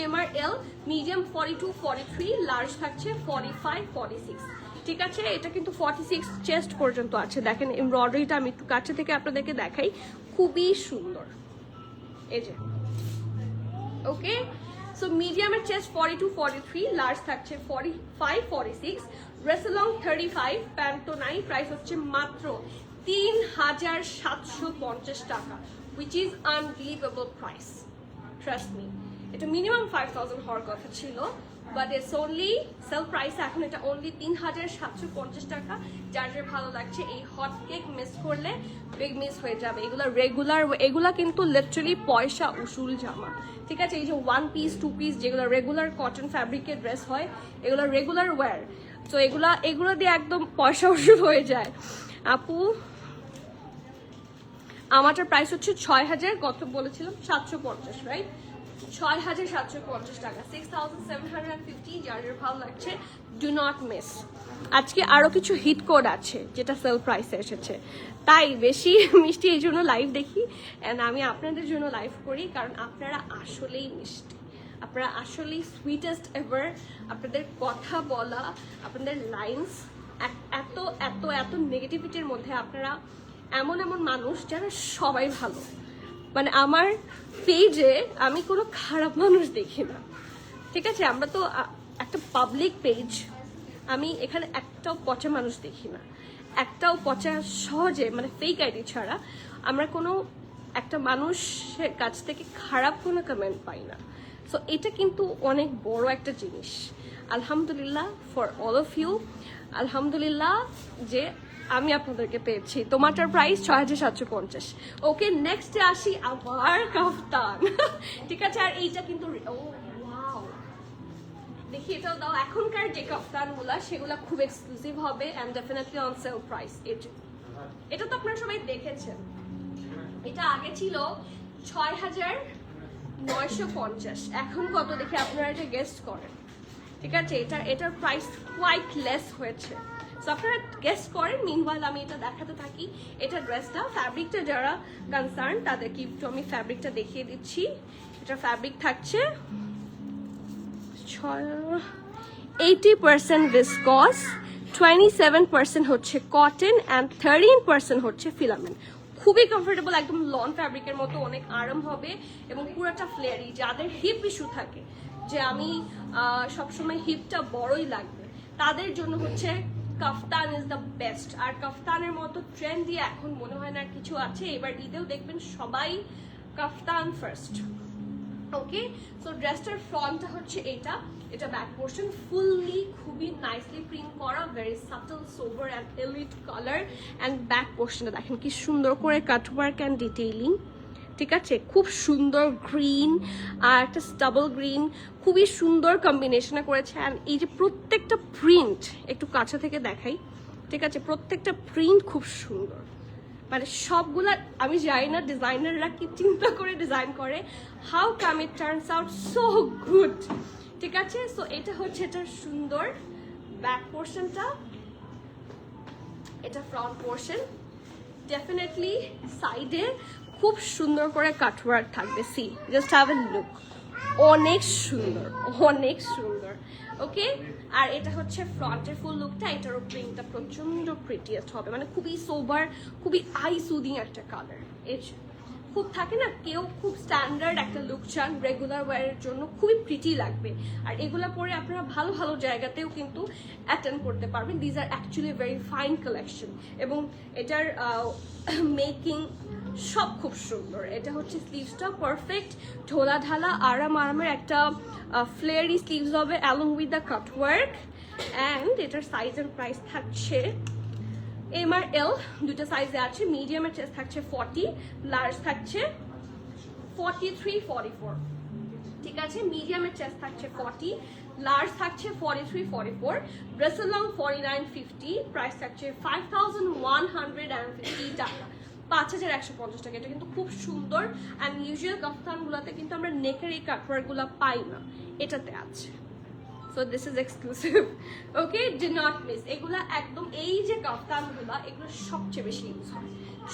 এম আর এল, মিডিয়াম 42, 43, লার্জ থাকছে 45, 46, ঠিক আছে। এটা কিন্তু 46 চেস্ট পর্যন্ত আছে। দেখেন এমব্রয়ডারিটা আমি একটু কাছে থেকে আপনাদেরকে দেখাই, খুবই সুন্দর, এই যে, ওকে। সো মিডিয়ামের চেস্ট 42, 43, লার্জ থাকছে 45, 46, ড্রেস লং 35, প্যান্ট তো নাই। প্রাইস হচ্ছে মাত্র 3750 টাকা, which is unbelievable price, trust me. এটা মিনিমাম 5000 হওয়ার কথা ছিল, but it's only sale price এখন এটা অনলি 3750 টাকা। যার যার ভালো লাগছে, এই হট কেক মিস করলে বিগ মিস হয়ে যাবে। এগুলা কিন্তু লিটারালি পয়সা উসুল জামা, ঠিক আছে। এই যে 1 পিস 2 পিস যেগুলো রেগুলার কটন ফ্যাব্রিকের ড্রেস হয়, এগুলো রেগুলার ওয়্যার, তো এগুলো দিয়ে একদম পয়সা উসুল হয়ে যায়। আপু আমারটার প্রাইস হচ্ছে 6000, কত বলেছিলাম 750, রাইট? 6750 টাকা, 6750। যার যার ভালো লাগছে ডু নট মিস। আজকে আরো কিছু হিট কোড আছে যেটা সেল প্রাইসে এসেছে, তাই বেশি মিষ্টি এই জন্য লাইভ দেখি, অ্যান্ড আমি আপনাদের জন্য লাইভ করি, কারণ আপনারা আসলেই মিষ্টি, আপনারা আসলেই সুইটেস্ট এভার। আপনাদের কথা বলা, আপনাদের লাইন্স, এত এত এত নেগেটিভিটির মধ্যে আপনারা এমন এমন মানুষ যারা সবাই ভালো। মানে আমার পেজে আমি কোনো খারাপ মানুষ দেখি না, ঠিক আছে। আমরা তো একটা পাবলিক পেজ, আমি এখানে একটাও পচা মানুষ দেখি না, একটাও পচা সহজে, মানে ফেক আইডি ছাড়া আমরা কোনো একটা মানুষের কাছ থেকে খারাপ কোনো কমেন্ট পাই না। সো এটা কিন্তু অনেক বড় একটা জিনিস। আলহামদুলিল্লাহ ফর অল অফ ইউ, আলহামদুলিল্লাহ যে আমি আপনাদেরকে পেয়েছি। তোমারটার প্রাইস 6750। ওকে, নেক্সটে আসি আবার কাফতান, ঠিক আছে। আর এইটা কিন্তু দেখি, এটাও দাও। এখনকার যে কাফতানগুলা সেগুলা খুব এক্সক্লুসিভ হবে and definitely on sell price. এটা তো আপনারা সবাই দেখেছেন, এটা আগে ছিল 6950, এখন কত দেখি আপনারা এটা গেস্ট করেন, ঠিক আছে। এটার প্রাইস কোয়াইট লেস হয়েছে, সো আপনারা গেস্ট করেন। মিনওয়াইল আমি এটা দেখাতে থাকি। এটা ড্রেসটা, ফ্যাব্রিকটা যারা কনসার্ন তাদেরকে একটু আমি ফ্যাব্রিকটা দেখিয়ে দিচ্ছি। এটা ফ্যাব্রিক থাকছে 80% ভিসকস, 27% হচ্ছে কটন অ্যান্ড 13% হচ্ছে ফিলামেন্ট। খুবই কমফোর্টেবল, একদম লন ফ্যাব্রিকের মতো, অনেক আরাম হবে এবং পুরোটা ফ্লেয়ারি। যাদের হিপ ইস্যু থাকে যে আমি সবসময় হিপটা বড়ই লাগবে, তাদের জন্য হচ্ছে কাফতান ইজ দ্য বেস্ট। আর কাফতানের মতো ট্রেন্ডি এখন মনে হয় না কিছু আছে। এবার ঈদেও দেখবেন সবাই কাফতান ফার্স্ট, ওকে। সো ড্রেসটার ফ্রন্টটা হচ্ছে এটা ব্যাক পোর্শন ফুললি খুবই নাইসলি প্রিন্ট করা, very subtle sober and elite colour. And back পোর্শনটা দেখেন কি সুন্দর করে কাটওয়ার্ক অ্যান্ড ডিটেইলিং, ঠিক আছে। খুব সুন্দর গ্রিন আর একটা স্টাবল গ্রিন, খুবই সুন্দর কম্বিনেশনে করেছে। অ্যান্ড এই যে প্রত্যেকটা প্রিন্ট একটু কাছে থেকে দেখাই, ঠিক আছে। প্রত্যেকটা প্রিন্ট খুব সুন্দর, মানে সবগুলা আমি জানি না ডিজাইনাররা কি চিন্তা করে ডিজাইন করে, how come it turns out so good, ঠিক আছে। সো এটা হচ্ছে এটার সুন্দর ব্যাক পোর্শনটা, এটা ফ্রন্ট পোর্শন। ডেফিনেটলি সাইডে খুব সুন্দর করে কাটওয়ার্ক থাকবে, see just have a look, অনেক সুন্দর, অনেক সুন্দর, ওকে। আর এটা হচ্ছে ফ্রন্টের ফুল লুকটা, এটারও প্রিন্টটা প্রচন্ড প্রিটিয়েস্ট হবে, মানে খুবই সোবার, খুবই আই সুদিং একটা কালার। এই খুব থাকে না, কেউ খুব স্ট্যান্ডার্ড একটা লুক চান রেগুলার ওয়ারের জন্য, খুবই প্রিটি লাগবে। আর এগুলো পরে আপনারা ভালো ভালো জায়গাতেও কিন্তু অ্যাটেন্ড করতে পারবেন। These are actually very fine collection, এবং এটার মেকিং সব খুব সুন্দর। এটা হচ্ছে স্লিভসটা পারফেক্ট ঢোলা ঢালা আরামের একটা ফ্লেয়ারি স্লিভস হবে along with the cut work. And এটার সাইজ এন্ড প্রাইস থাকছে এম আর এল দুটো সাইজে আছে। মিডিয়ামের চেস্ট থাকছে 40, লার্জ থাকছে 43, 44। ঠিক আছে, মিডিয়ামের চেস্ট থাকছে 40, লার্জ থাকছে 43, 44, ড্রেসের লং 49, 50, প্রাইস থাকছে 5150 টাকা, 5150 টাকা। এটা কিন্তু খুব সুন্দর। অ্যান্ড ইউজুয়াল কাফতানগুলোতে কিন্তু আমরা নেকের এই কাটওয়ার্কগুলো পাই না, এটাতে আছে। So this is exclusive, okay, do not miss. এগুলা একদম এই যে কাফতানগুলো এগুলো সবচেয়ে বেশি ইউজ হয়,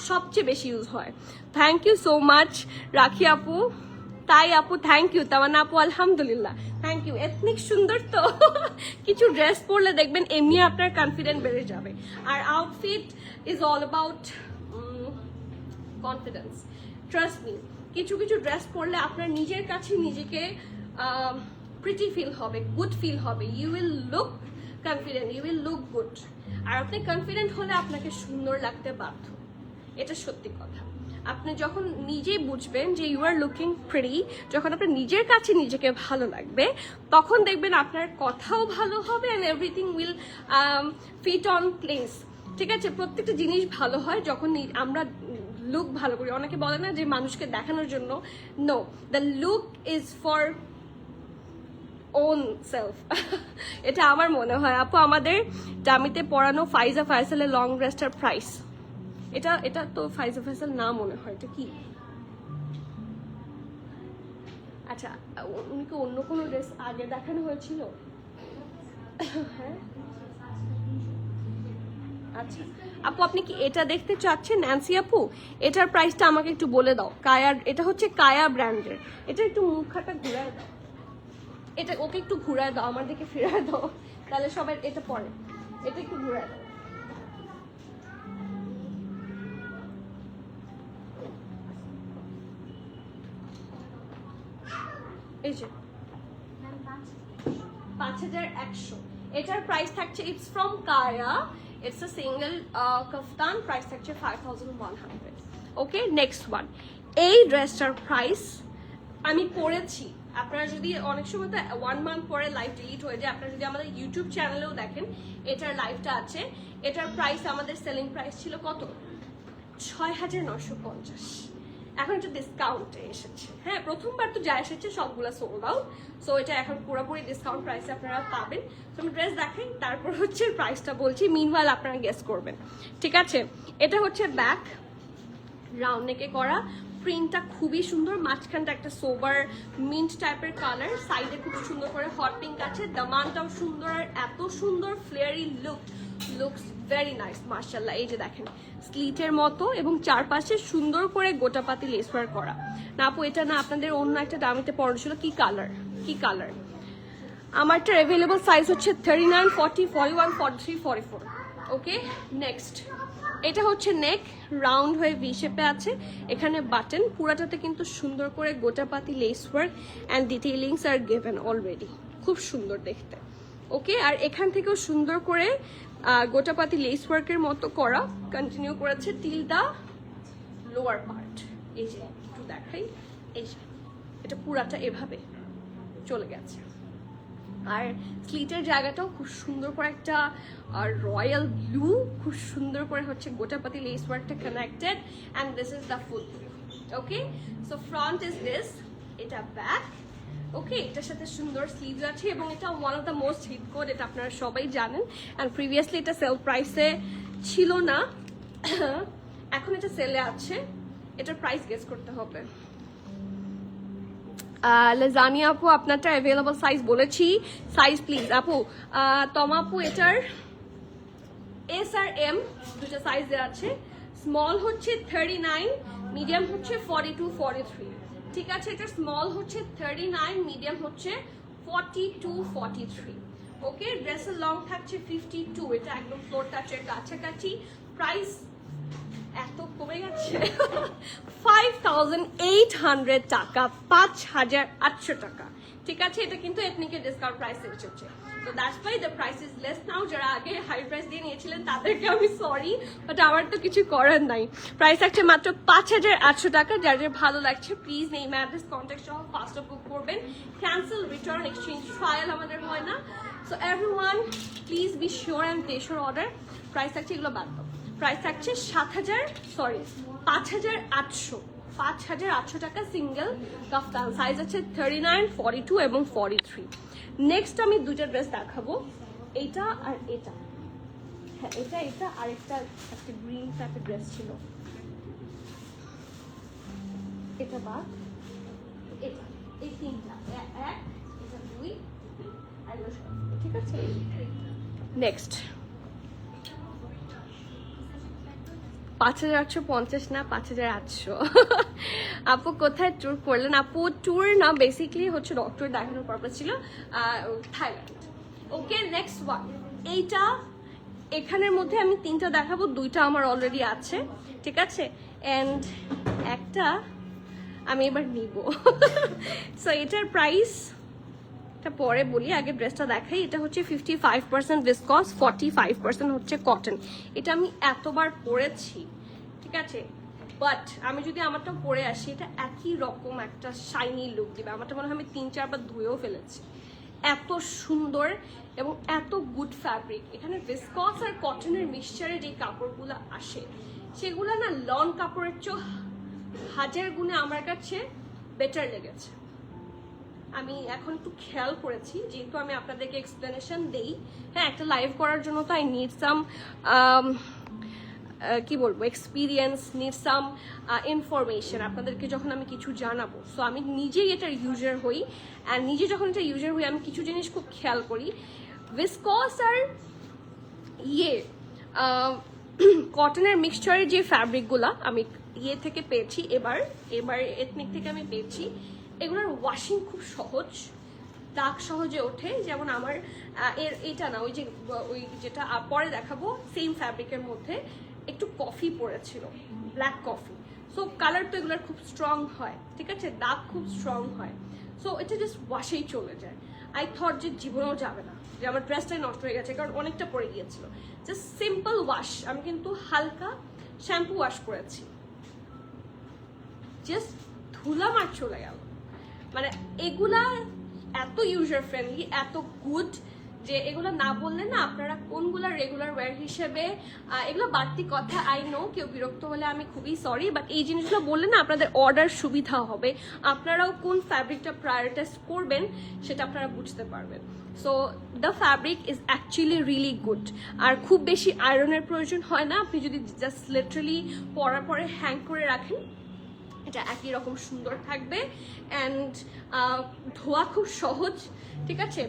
সবচেয়ে বেশি ইউজ হয়। থ্যাংক ইউ সো মাচ রাখি আপু। তাই আপু থ্যাংক ইউ। তামান্না আপু আলহামদুলিল্লাহ থ্যাংক ইউ। এথনিক সুন্দর তো কিছু ড্রেস পরলে দেখবেন এমনি আপনার কনফিডেন্ট বেড়ে যাবে। আর outfit is all about confidence, trust me. কিছু কিছু ড্রেস পরলে আপনার নিজের কাছে নিজেকে প্রিটি ফিল হবে, গুড ফিল হবে, you will look confident, you will look good. আর আপনি কনফিডেন্ট হলে আপনাকে সুন্দর লাগতে বাধ্য, এটা সত্যি কথা। আপনি যখন নিজেই বুঝবেন যে ইউ আর লুকিং প্রিটি, যখন আপনার নিজের কাছে নিজেকে ভালো লাগবে, তখন দেখবেন আপনার কথাও ভালো হবে and everything will fit on place. ঠিক আছে, প্রত্যেকটা জিনিস ভালো হয় যখন আমরা লুক ভালো করি। অনেকে বলে না যে মানুষকে দেখানোর জন্য, no, the look is for own self. এটা আমার মনে হয়। আপু আমাদের জামিতে পড়ানো ফাইজা ফায়সালের লং ড্রেসটার প্রাইস, এটা তো ফাইজা ফায়সাল না মনে হয়, এটা কি? আচ্ছা, উনিকে অন্য কোনো ড্রেস আগে দেখানো হয়েছিল? হ্যাঁ, আচ্ছা আপু আপনি কি এটা দেখতে চাচ্ছেন ন্যান্সি আপু? এটার প্রাইসটা আমাকে একটু বলে দাও। কায়ার, এটা হচ্ছে কায়া ব্র্যান্ডের। এটা একটু মুখটা ঘুরায় দাও, এটা ওকে একটু ঘুরায় দাও, আমার দিকে ফিরায় দাও, তাহলে সবাই এটা পরে। এটা একটু ঘুরায় দাও। এই যে 5100, এটার প্রাইস থাকছে, it's from Kaya, it's a single kaftan, price থাকছে 5100। ওকে, নেক্সট ওয়ান। এই ড্রেসটার প্রাইস আমি পরেছি, আপনারা যদি অনেক সময় তো 1 মান্থ পরে লাইভ ডিলিট হয়ে যায়, আপনারা যদি আমাদের ইউটিউব চ্যানেলেও দেখেন এটার লাইভটা আছে। এটার প্রাইস আমাদের সেলিং প্রাইস ছিল কত? 6950। এখন এটা ডিসকাউন্টে এসেছে। হ্যাঁ, প্রথমবার তো যা এসেছে সবগুলো সোল্ড আউট, সো এটা এখন পুরোপুরি ডিসকাউন্ট প্রাইসে আপনারা পাবেন। তো আমি ড্রেস দেখাই, তারপর হচ্ছে প্রাইসটা বলছি, মিনওয়াইল আপনারা গেস করবেন। ঠিক আছে, এটা হচ্ছে ব্যাক, রাউন্ড নেকে করা, প্রিন্টটা খুবই সুন্দর, মাঝখানটা একটা সোবার মিন্ট টাইপের কালার, সাইডে খুব সুন্দর করে হট পিঙ্ক আছে, দামানটাও সুন্দর, আর এত সুন্দর ফ্লেয়ারি লুকস ভেরি নাইস মাশাআল্লাহ। এই যে দেখেন স্লিটের মতো এবং চারপাশে সুন্দর করে গোটাপাতি লেস ওয়ার্ক করা। না আপু এটা না, আপনাদের অন্য একটা দামিতে পড়া ছিল, কি কালার, কি কালার? আমারটা অ্যাভেলেবল সাইজ হচ্ছে 39, 40, 41, 43, 44। ওকে, নেক্সট। এটা হচ্ছে নেক, রাউন্ড হয়ে ভি শেপে আছে, এখানে বাটন, পুরাটাতে কিন্তু সুন্দর করে গোটাপাতি lace work and detailings are given already, খুব সুন্দর দেখতে। ওকে, আর এখান থেকেও সুন্দর করে গোটাপাতি লেস ওয়ার্কের মতো করা কন্টিনিউ করেছে টিল দা লোয়ার পার্ট। এই যে একটু দেখাই, এই যে এটা পুরাটা এভাবে চলে গেছে। আর স্লিটের জায়গাটাও খুব সুন্দর করে একটা রয়্যাল ব্লু, খুব সুন্দর করে হচ্ছে গোটাপাতি লেস ওয়ার্কটা connected, and this is the full. Okay, so front is this, এটা ব্যাক। ওকে, এটার সাথে সুন্দর স্লিভস আছে এবং এটা one of the most hit code, এটা আপনারা সবাই জানেন। অ্যান্ড প্রিভিয়াসলি এটা সেল প্রাইসে ছিল না, এখন এটা সেলে আছে। এটার প্রাইস গেস করতে হবে। লাজানিয়া আপু আপনারটা অ্যাভেলেবল সাইজ বলেছি, সাইজ প্লিজ আপু। তমা আপু এটার এস আর এম দুটো সাইজে আছে, স্মল হচ্ছে 39, মিডিয়াম হচ্ছে 42, 43। ঠিক আছে, এটা স্মল হচ্ছে 39, মিডিয়াম হচ্ছে 42, 43। ওকে, ড্রেসের লং থাকছে 52, এটা একদম ফ্লোর টাচের কাছাকাছি। প্রাইস এত কমে গেছে, 5800 টাকা, 5800 টাকা। ঠিক আছে, এটা কিন্তু এথনিকের ডিসকাউন্ট প্রাইস এসেছে। So that's why the price is less now. যারা আগে হাই প্রাইস দিয়ে নিয়েছিলেন তাদেরকে আমি সরি, বাট আমার তো কিছু করার নাই। প্রাইস আছে মাত্র 5,800 টাকা। যার যার ভালো লাগছে প্লিজ নেম অ্যাড্রেস কন্ট্যাক্ট সহ ফাস্ট বুক করবেন। ক্যান্সেল, রিটার্ন, এক্সচেঞ্জ, ট্রায়াল আমাদের হয় না। So everyone please be sure and place your order. Price থাকছে, এগুলো বাদ দাও, প্রাইস থাকছে 5,800 টাকা সিঙ্গেল কাফতান। সাইজ আছে 39, 42 এবং 43। নেক্সট আমি দুইটা ড্রেস দেখাবো, এটা আর এটা। হ্যাঁ, এটা আরেকটা একটা গ্রিন টাইপের ড্রেস ছিল, এটা বাদ, এটা, এই তিনটা, এক, এটা দুই, আর এটা সব, ঠিক আছে। নেক্সট 5,850 না 5,800। আপু কোথায় ট্যুর করলেন? আপু ট্যুর না, বেসিক্যালি হচ্ছে ডক্টর দেখানোর পারপাস ছিল, থাইল্যান্ড। ওকে, নেক্সট ওয়ান, এইটা এখানের মধ্যে আমি তিনটা দেখাবো, দুইটা আমার অলরেডি আছে, ঠিক আছে, অ্যান্ড একটা আমি এবার নিব। সো এটার প্রাইস পরে বলি, আগে ড্রেসটা দেখাই। এটা হচ্ছে 55% ভিসকস, 45% হচ্ছে কটন। এটা আমি এতবার পরেছি, ঠিক আছে, বাট আমি যদি আমারটা পরে আসি, এটা একই রকম একটা শাইনি লুক দিবে। আমারটা মনে হয় আমি 3-4 বার ধুয়েও ফেলেছি। এত সুন্দর এবং এত গুড ফ্যাব্রিক। এখানে ভিসকস আর কটনের মিক্সচারে যে কাপড়গুলো আসে, সেগুলো না লন কাপড়ের চেয়ে 1000 গুণে আমার কাছে বেটার লেগেছে। আমি এখন একটু খেয়াল করেছি, যেহেতু আমি আপনাদেরকে এক্সপ্লেনেশন দেই, হ্যাঁ, একটা লাইভ করার জন্য তো আই নিড সাম কি বলবো, এক্সপিরিয়েন্স, নিড সাম ইনফরমেশন। আপনাদেরকে যখন আমি কিছু জানাবো, সো আমি নিজেই এটার ইউজার হই, অ্যান্ড নিজে যখন এটা ইউজার হই আমি কিছু জিনিস খুব খেয়াল করি। ভিসকস আর কটনের মিক্সচারের যে ফ্যাব্রিকগুলা আমি থেকে পেয়েছি, এবার এথনিক থেকে আমি পেয়েছি, এগুলোর ওয়াশিং খুব সহজ, দাগ সহজে ওঠে। যেমন আমার এটা না, ওই যেটা পরে দেখাবো সেম ফ্যাব্রিকের মধ্যে একটু কফি পড়েছিল, ব্ল্যাক কফি। সো কালার তো এগুলোর খুব স্ট্রং হয়, ঠিক আছে, দাগ খুব স্ট্রং হয়। সো এটা জাস্ট ওয়াশেই চলে যায়। আই থট যে জীবনেও যাবে না, যে আমার ড্রেসটাই নষ্ট হয়ে গেছে, কারণ অনেকটা পড়ে গিয়েছিল। জাস্ট সিম্পল ওয়াশ, আমি কিন্তু হালকা শ্যাম্পু ওয়াশ করেছি, জাস্ট ধুলাম আর চলে গেল। মানে এগুলা এত ইউজার ফ্রেন্ডলি, এত গুড, যে এগুলো না বললে না আপনারা কোনগুলা রেগুলার ওয়্যার হিসেবে, এগুলো বাড়তি কথা, আই নো কেউ বিরক্ত হলে আমি খুবই সরি, বাট এই জিনিসগুলো বললে না আপনাদের অর্ডার সুবিধা হবে, আপনারাও কোন ফ্যাব্রিকটা প্রায়োরিটাইজ করবেন সেটা আপনারা বুঝতে পারবেন। So the fabric is actually really good. আর খুব বেশি আয়রনের প্রয়োজন হয় না, আপনি যদি জাস্ট লিটারালি পরার পরে হ্যাং করে রাখেন, এটা একই রকম সুন্দর থাকবে। অ্যান্ড ধোয়া খুব সহজ, ঠিক আছে,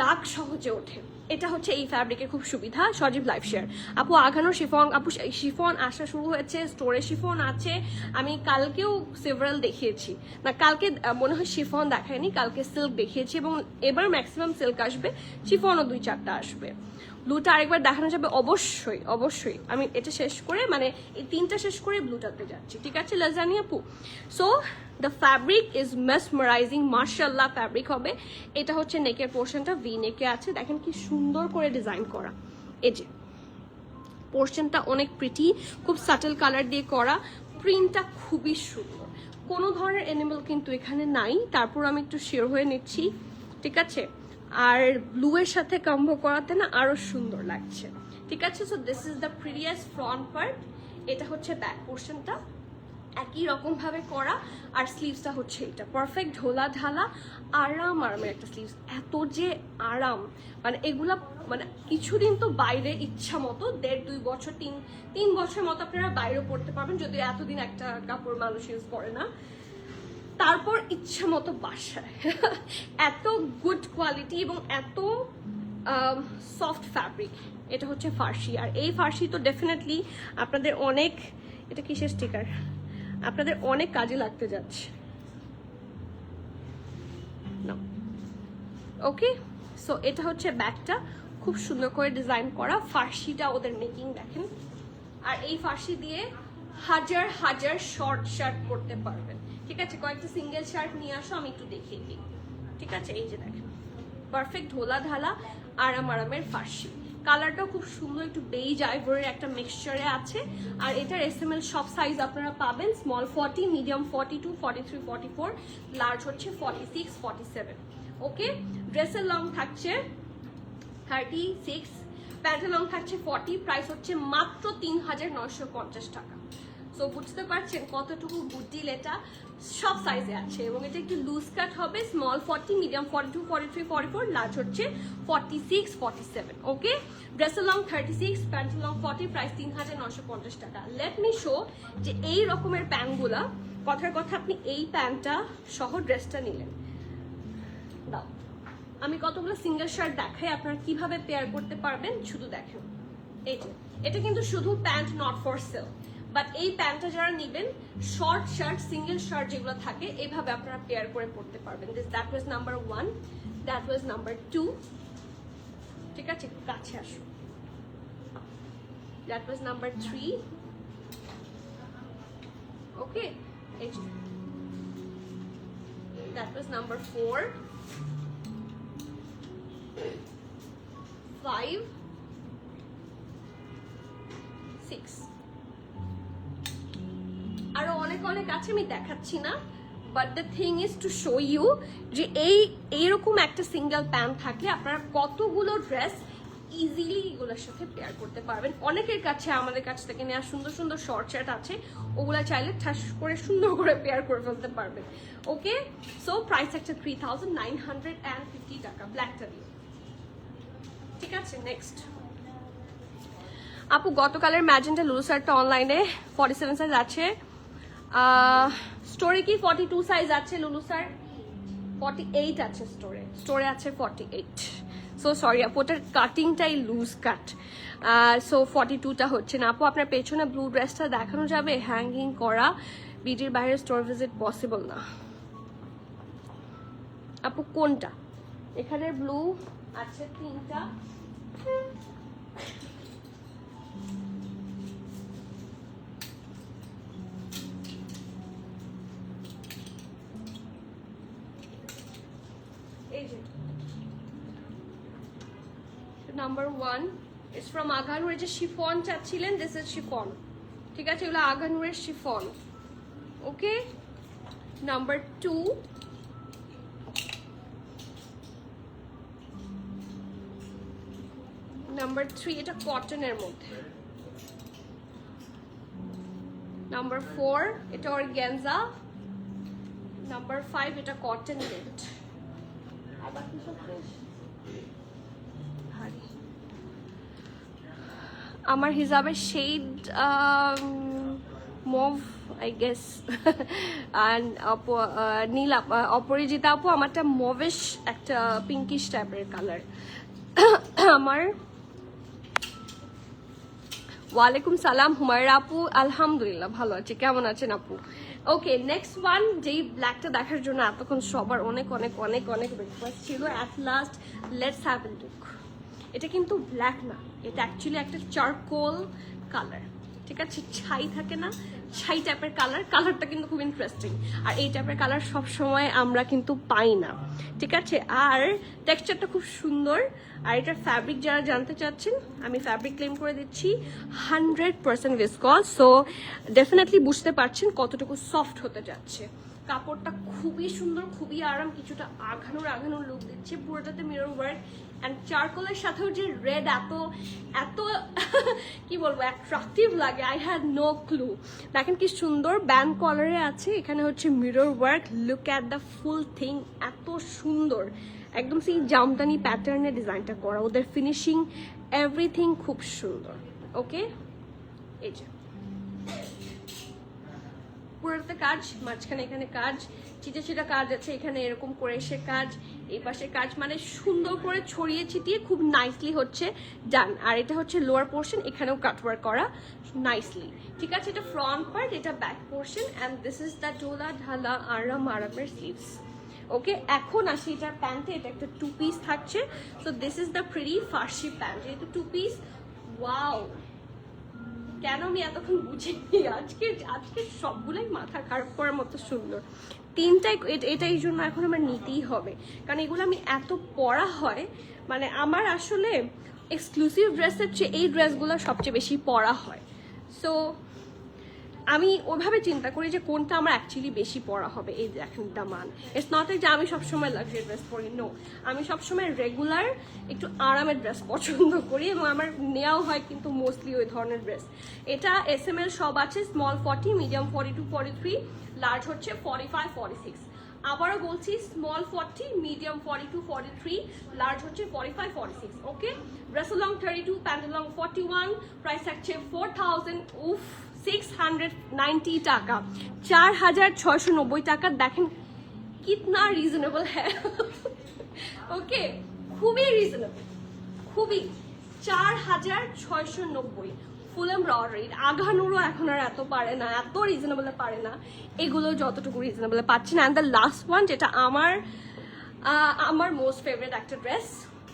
দাগ সহজে ওঠে। এটা হচ্ছে এই ফ্যাব্রিকের খুব সুবিধা। সজীব লাইভ শেয়ার, আপু আঘানোর শিফন, আপু শিফন আসা শুরু হয়েছে, স্টোরে শিফন আছে। আমি কালকেও সেভারাল দেখিয়েছি, না কালকে মনে হয় শিফন দেখায়নি, কালকে সিল্ক দেখিয়েছি, এবং এবার ম্যাক্সিমাম সিল্ক আসবে, শিফনও 2-4টা আসবে। ব্লুটা আরেকবার দেখানো যাবে, অবশ্যই অবশ্যই। আমি এটা শেষ করে, মানে এই তিনটা শেষ করে ব্লুটাতে যাচ্ছি, ঠিক আছে লাজানি আপু। So the fabric is mesmerising, মার্শাল্লাহ ফ্যাব্রিক হবে। এটা হচ্ছে নেকের পোর্শনটা, ভি নেকে আছে, দেখেন কি সুন্দর করে ডিজাইন করা। এই যে পোর্শনটা অনেক প্রিটি, খুব সাটেল কালার দিয়ে করা, প্রিন্টটা খুবই সুন্দর, কোনো ধরনের এনিমেল কিন্তু এখানে নাই। তারপর আমি একটু শিওর হয়ে নিচ্ছি, ঠিক আছে, আর ব্লু এর সাথে কম্বো করাতে না আরো সুন্দর লাগছে, ঠিক আছে। So this is the previous front part, এটা হচ্ছে ব্যাক পোর্শনটা, একই রকম ভাবে করা, আর স্লিভসটা হচ্ছে এটা পারফেক্ট ঢোলা ঢালা আরামের একটা স্লিভস। এত যে আরাম, মানে এগুলা মানে কিছুদিন তো বাইরে ইচ্ছা মতো 1.5-2 বছর 3 বছর মতো আপনারা বাইরেও পড়তে পারবেন, যদি এতদিন একটা কাপড় মানুষ ইউজ করে না। তারপর ইচ্ছা মতো বাসায়। এত গুড কোয়ালিটি এবং এত সফট ফ্যাব্রিক। এটা হচ্ছে ফার্সি, আর এই ফার্সি তো ডেফিনেটলি আপনাদের অনেক, এটা কিসের স্টিকার, আপনাদের অনেক কাজে লাগতে যাচ্ছে। ওকে, সো এটা হচ্ছে ব্যাগটা, খুব সুন্দর করে ডিজাইন করা, ফার্সিটা ওদের মেকিং দেখেন। আর এই ফার্সি দিয়ে হাজার হাজার শর্ট শার্ট করতে পারবেন, ঠিক আছে। কয়েকটা সিঙ্গেল শার্ট নিয়ে আসো, আমি একটু দেখিয়ে দিই, ঠিক আছে। এই যে দেখেন পারফেক্ট ঢোলা ঢালা, আরামের ফার্সি। কালারটাও খুব সুন্দর, একটু বেজ আইভরির একটা মিক্সচারে আছে। আর এটার এসএমএল সব সাইজ আপনারা পাবেন, স্মল 40, মিডিয়াম 42, 43, 44, লার্জ হচ্ছে 46, 47। ওকে, ড্রেসের লং থাকছে 36, প্যান্টের লং থাকছে 40, প্রাইস হচ্ছে মাত্র 3950 টাকা। সো বুঝতে পারছেন কতটুকু গুড ডিল, এটা সব সাইজে আছে এবং এটা একটু লুজ কাট হবে, স্মল 40, মিডিয়াম 42, 43, 44, লার্জ হচ্ছে 46, 47। ওকে, ড্রেসের লং 36, প্যান্টের লং 40, প্রাইস 3950 টাকা। লেট মি শো যে এই রকমের প্যান্টগুলা, কথার কথা আপনি এই প্যান্টটা সহ ড্রেসটা নিলেন, দাও আমি কতগুলো সিঙ্গেল শার্ট দেখাই আপনারা কিভাবে পেয়ার করতে পারবেন, শুধু দেখেন। এই যে এটা কিন্তু শুধু pant, not for sale, but এই প্যান্টটা যারা নেবেন, শর্ট শার্ট, সিঙ্গেল শার্ট যেগুলো থাকে এভাবে আপনারা পেয়ার করে পড়তে পারবেন। That was number 1, that was number 2। ঠিক আছে, কাছে আসো। That was number 3। Okay, that was number 4, 5, 6। আরো অনেক আছে, আমি দেখাচ্ছি না, but the thing is to show you যে এইরকম একটা সিঙ্গেল প্যান্ট থাকলে আপনারা কতগুলো ড্রেস ইজিলি এগুলোর সাথে পেয়ার করতে পারবেন। অনেকের কাছে আমাদের কাছ থেকে নেওয়া সুন্দর সুন্দর শর্ট শার্ট আছে, ওগুলা চাইলে ঠাস করে সুন্দর করে পেয়ার করে ফেলতে পারবেন। ওকে, সো প্রাইস একটা 3950 টাকা, ব্ল্যাকটা দিয়ে। ঠিক আছে, নেক্সট আপু গতকালের ম্যাজেন্টা লুলু শার্টটা অনলাইনে 47 সাইজ আছে, স্টোরে কি 42 সাইজ আছে? লুলু স্যার 48 আছে, স্টোরে আছে 48। সো সরি আপু, ওটার কাটিংটাই লুজ কাট, সো 42টা হচ্ছে না। আপু আপনার পেছনে ব্লু ড্রেসটা দেখানো যাবে? হ্যাঙ্গিং করা, বিডির বাইরে স্টোর ভিজিট পসিবল না। আপু কোনটা? এখানে ব্লু আছে 3টা, নাম্বার 1 ইজ ফ্রম আগানুর। যে শিফন চাচ্ছিলেন, দিস ইজ শিফন। ঠিক আছে, এগুলো আগানুরের শিফন। ওকে, নাম্বার 2 নাম্বার 3 এটা কটনের মধ্যে। নাম্বার 4 এটা অর্গানজা। নাম্বার 5 এটা কটন নেট। আর বাকি সব আমার হিসাবে শেড মভ আই গেস, নীল অপরাজিতা আপু আমারটা মভিশ একটা পিঙ্কিশ টাইপের কালার। আমার ওয়ালাইকুম সালাম হুমায়রা আপু, আলহামদুলিল্লাহ ভালো আছি, কেমন আছেন আপু? ওকে, নেক্সট ওয়ান, যেই ব্ল্যাকটা দেখার জন্য এতক্ষণ সবার অনেক অনেক অনেক অনেক রিকোয়েস্ট ছিল, at last let's have a look. এটা কিন্তু ব্ল্যাক না, এটা অ্যাকচুয়ালি একটা চারকোল কালার। ঠিক আছে, ছাই থাকে না, ছাই টাইপের কালারটা কিন্তু খুব ইন্টারেস্টিং। আর এই টাইপের কালার সব সময় আমরা কিন্তু পাই না। ঠিক আছে, আর টেক্সচারটা খুব সুন্দর। আর এটার ফ্যাব্রিক যারা জানতে চাচ্ছেন, আমি ফ্যাব্রিক ক্লেম করে দিচ্ছি 100% ভিসকস। সো ডেফিনেটলি বুঝতে পারছেন কতটুকু সফট হতে যাচ্ছে। কাপড়টা খুবই সুন্দর, খুবই আরাম, কিছুটা আঘানোর লুক দিচ্ছে, পুরোটাতে মিরর ওয়ার্ক অ্যান্ড চারকোলের সাথেও যে রেড এত কি বলবো অ্যাট্রাকটিভ লাগে, আই হ্যাড নো ক্লু। দেখেন কি সুন্দর ব্যান্ড কলারে আছে, এখানে হচ্ছে mirror work, look at the full thing, এত সুন্দর, একদম সেই জামদানি প্যাটার্নের ডিজাইনটা করা, ওদের ফিনিশিং এভরিথিং খুব সুন্দর। ওকে, এই যে পুরোটাতে কাজ, মাঝখানে এখানে কাজ, চিটা কাজ আছে, এখানে এরকম করে এসে কাজ, এই পাশে কাজ, মানে সুন্দর করে ছড়িয়ে ছিটিয়ে খুব নাইসলি হচ্ছে ডান। আর এটা হচ্ছে লোয়ার পোর্শন, এখানেও কাটওয়ার্ক করা নাইসলি। ঠিক আছে, এটা ফ্রন্ট পার্ট, এটা back portion, and this is the ডোলা ঢালা আরামের স্লিভস। ওকে, এখন আসি এটার প্যান্টে, এটা একটা 2 পিস থাকছে। So this is the pretty Farsi pant, যেহেতু 2 পিস। ওয়াও, কেন আমি এতক্ষণ বুঝিনি, আজকে সবগুলোই মাথা খারাপ করার মতো সুন্দর। 3টাই, এটা এই জন্য এখন আমার নিতেই হবে, কারণ এগুলো আমি এত পরা হয়, মানে আমার আসলে এক্সক্লুসিভ ড্রেসের চেয়ে এই ড্রেসগুলো সবচেয়ে বেশি পরা হয়। সো আমি ওইভাবে চিন্তা করি যে কোনটা আমার অ্যাকচুয়ালি বেশি পরা হবে। এই দেখেন দামান, ইটস নট যে আমি সবসময় লাক্সারি ড্রেস পরি, নো, আমি সবসময় রেগুলার একটু আরামের ড্রেস পছন্দ করি এবং আমার নেওয়াও হয় কিন্তু মোস্টলি ওই ধরনের ড্রেস। এটা SML সব আছে, স্মল 40, মিডিয়াম 42, 43, লার্জ হচ্ছে 45, 46। আবারও বলছি, স্মল 40, মিডিয়াম 42, 43, লার্জ হচ্ছে 45, 46। Okay, dress long 32, pant long 41, price থাকছে 4000, উফ 690 টাকা, 4690 টাকা। দেখেন কিতনা রিজনেবল হ্যাঁ। ওকে, খুবই রিজনেবল, খুবই। 4690 ফুল এমব্রয়ডারি। আঘানুরও এখন আর এত পারে না, এত রিজনেবলে পারে না, এগুলো যতটুকু রিজনেবলে পাচ্ছেন। অ্যান্ড দ্য লাস্ট ওয়ান, যেটা আমার মোস্ট ফেভারিট একটা ড্রেস,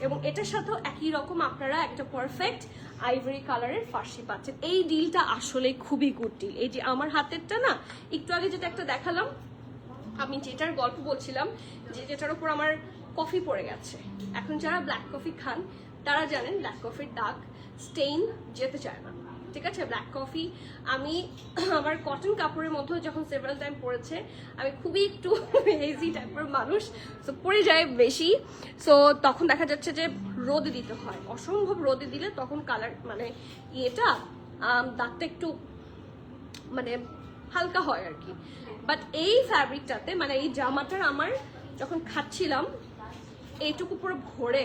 এবং এটার সাথেও একই রকম আপনারা একটা পারফেক্ট আইভরি কালারের ফার্সি পাচ্ছেন। এই ডিলটা আসলে খুবই গুড ডিল। এই যে আমার হাতেরটা না, একটু আগে যেটা একটা দেখালাম, আমি যেটার গল্প বলছিলাম, যেটার উপর আমার কফি পড়ে গেছে। এখন যারা ব্ল্যাক কফি খান তারা জানেন ব্ল্যাক কফির দাগ, স্টেইন যেতে চায় না, ঠিক আছে। ব্ল্যাক কফি আমি আমার কটন কাপড়ের মধ্যে যখন সেভারাল টাইম পরেছে, আমি খুবই একটু হেজি টাইপের মানুষ, সো পড়ে যায় বেশি। সো তখন দেখা যাচ্ছে যে রোদে দিতে হয়, অসম্ভব রোদে দিলে তখন কালার মানে ইয়েটা দাগটা একটু মানে হালকা হয় আর কি। বাট এই ফ্যাব্রিকটাতে মানে এই জামাটার আমার যখন খাচ্ছিলাম এইটুকু পুরো ভরে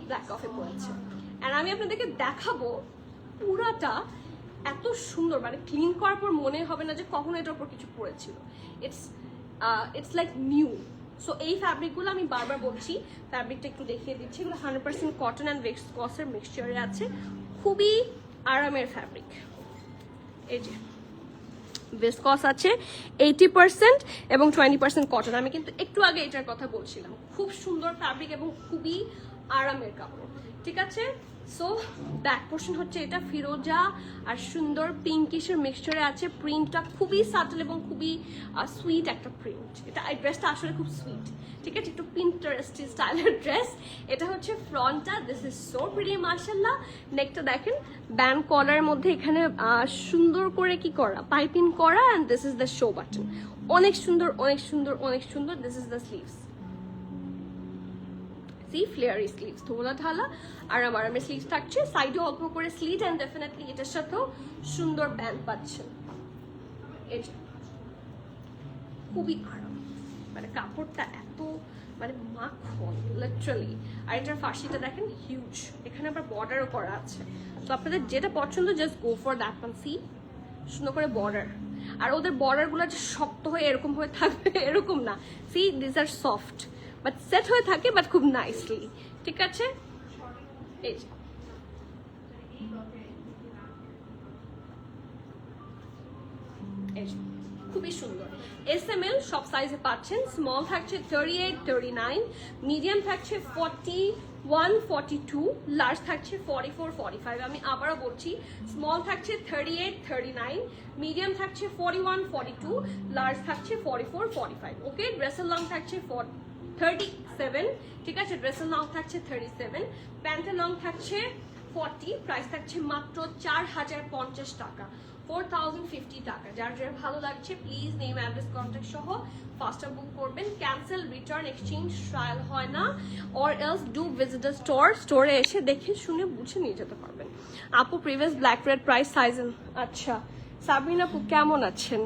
ব্ল্যাক কফি পড়েছে। আর আমি আপনাদেরকে দেখাবো পুরাটা এত সুন্দর, মানে ক্লিন করার পর মনে হবে না যে কখনো এটার উপর কিছু পড়েছিল। It's like new. সো এই ফ্যাব্রিকগুলো আমি বারবার বলছি, ফ্যাব্রিকটা একটু দেখিয়ে দিচ্ছি। এগুলো 100% কটন অ্যান্ড ভিসকসের মিক্সচারে আছে, খুবই আরামের ফ্যাব্রিক। এই যে ভিসকস আছে 80% এবং 20% কটন। আমি কিন্তু একটু আগে এটার কথা বলছিলাম, খুব সুন্দর ফ্যাব্রিক এবং খুবই আরামের কাপড়, ঠিক আছে। সো ব্যাক পোর্শন হচ্ছে এটা ফিরোজা আর সুন্দর পিঙ্কিশের মিক্সচারে আছে। প্রিন্টটা খুবই সাটল এবং খুবই সুইট একটা প্রিন্ট। এটা এই ড্রেসটা আসলে খুব সুইট, ঠিক আছে, একটু পিন্টারেস্টি স্টাইলের ড্রেস। এটা হচ্ছে ফ্রন্টটা, দিস ইজ সো প্রিটি মাশাআল্লাহ। নেকটা দেখেন ব্যান্ড কলারের মধ্যে এখানে সুন্দর করে কি করা, পাইপিং করা, and this is the show button. অনেক সুন্দর, অনেক সুন্দর, অনেক সুন্দর। This is the sleeves, flary sleeves, ধোলা ঢালা আরাম আরামের স্লিভস থাকছে, সাইডে অল্প করে স্লিট, অ্যান্ড ডেফিনেটলি এটার সাথেও সুন্দর ব্যান্ড পাচ্ছেন। এটা খুবই আরাম, মানে কাপড়টা এত মানে মাখন লিটারালি। আর এটার ফার্সিটা দেখেন হিউজ, এখানে আবার বর্ডারও করা আছে। তো আপনাদের যেটা পছন্দ just go for that one. See সুন্দর করে বর্ডার, আর ওদের বর্ডারগুলো যে শক্ত হয়ে এরকম হয়ে থাকবে এরকম না। See this are soft, but set হয়ে থাকে, বাট খুব নাইসলি, ঠিক আছে। এই যে খুবই সুন্দর। SML সব সাইজে পাচ্ছেন। স্মল থাকছে 38, 39, মিডিয়াম থাকছে 41, 42, লার্জ থাকছে 44, 45। আমি আবারও বলছি, স্মল থাকছে 38, 39, মিডিয়াম থাকছে 41, 42, লার্জ থাকছে 44, 45। ওকে, ড্রেসের লং থাকছে 37, ঠিক আছে, ড্রেসের লং থাকছে 37, প্যান্টের লং থাকছে 40, প্রাইস থাকছে মাত্র 4050 টাকা, 4050 টাকা। যার যার ভালো লাগছে প্লিজ নেম, অ্যাড্রেস, কন্ট্যাক্ট সহ ফাস্টার বুক করবেন। ক্যান্সেল, রিটার্ন, এক্সচেঞ্জ ট্রায়াল হয় না, or else do visit the store. স্টোরে এসে দেখে শুনে বুঝে নিয়ে যেতে পারবেন। আপু previous black red price size, আচ্ছা সাবরিন আপু কেমন আছেন?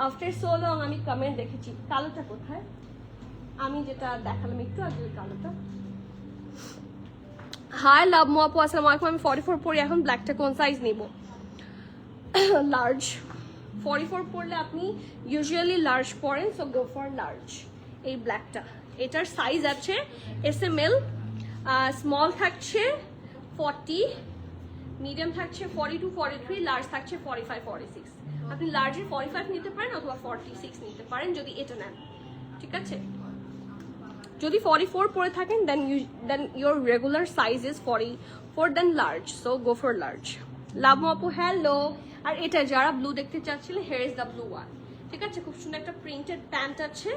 আফটার সো লং আমি কমেন্ট দেখেছি। কালোটা কোথায়? আমি যেটা দেখালাম একটু আগে ওই কালোটা। হাই লাভ মো আপু, আসসালামু আলাইকুম। আমি 44 পরি, এখন ব্ল্যাকটা কোন সাইজ নিব? লার্জ। 44 পরলে আপনি ইউজুয়ালি লার্জ পরেন, সো গো ফর লার্জ। এই ব্ল্যাকটা, এটার সাইজ আছে SML, স্মল থাকছে 40, মিডিয়াম থাকছে 42, 43, লার্জ থাকছে 45, 46। আপনি লার্জের 45 নিতে পারেন অথবা 46 নিতে পারেন যদি এটা নেন, ঠিক আছে। যদি 44 পরে থাকেন then your regular size is 44, then large, so go for large. Love আপু হ্যালো। আর এটা যারা ব্লু দেখতে চাচ্ছিলেন, here is the blue one, ঠিক আছে। খুব সুন্দর একটা প্রিন্টেড প্যান্ট আছে,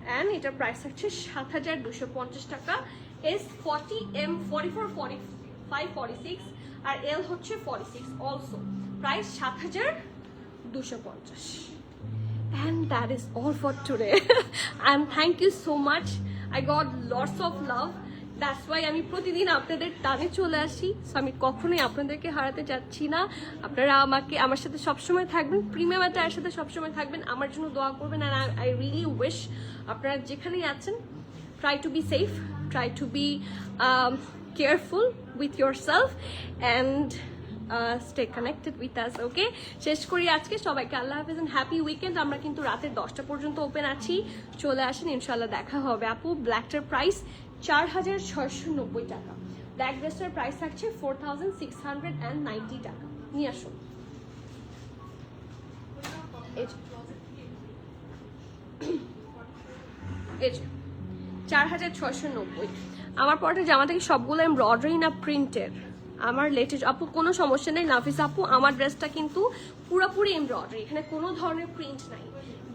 অ্যান্ড এটার প্রাইস থাকছে 7,250 টাকা। S40 M44 45 46 আর L হচ্ছে 46 also, price 7,250। And that is all for today. And thank you so much. I got lots of love. That's why আমি প্রতিদিন আপনাদের টানে চলে আসি। সো আমি কখনোই আপনাদেরকে হারাতে যাচ্ছি না। আপনারা আমার সাথে সবসময় থাকবেন, প্রিমিয়াম এর সাথে সবসময় থাকবেন, আমার জন্য দোয়া করবেন। অ্যান্ড আই রিয়েলি উইশ আপনারা যেখানেই আছেন, try to be safe, try to be careful with yourself and stay connected with us. Okay, শেষ করি আজকে। সবাইকে আল্লাহ হাফেজ এন্ড হ্যাপি উইকেন্ড। আমরা কিন্তু রাতের 10টা পর্যন্ত ওপেন আছি, চলে আসেন, ইনশাল্লাহ দেখা হবে। আপু ব্ল্যাকটার প্রাইস 4,690 টাকা, ব্ল্যাক ড্রেসটার প্রাইস থাকছে 4,690 টাকা। নিয়ে আসুন। এই যে 4,690। আমার পরটা জামা থেকে সবগুলো এমব্রয়ডারি না প্রিন্টের, আমার লেটেস্ট। আপু কোনো সমস্যা নেই নাফিস আপু, আমার ড্রেসটা কিন্তু পুরোপুরি এমব্রয়ডারি, এখানে কোনো ধরনের প্রিন্ট নাই।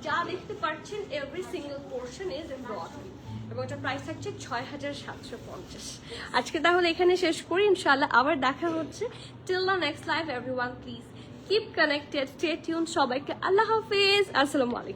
যা দেখতে পাচ্ছেন every single portion is embroidery, এবং এটার প্রাইস থাকছে 6,750। আজকে তাহলে এখানে শেষ করি, ইনশাআল্লাহ আবার দেখা হচ্ছে। Till the next live everyone, please keep connected, stay tune. সবাইকে আল্লাহ হাফেজ, আসসালামু আলাইকুম।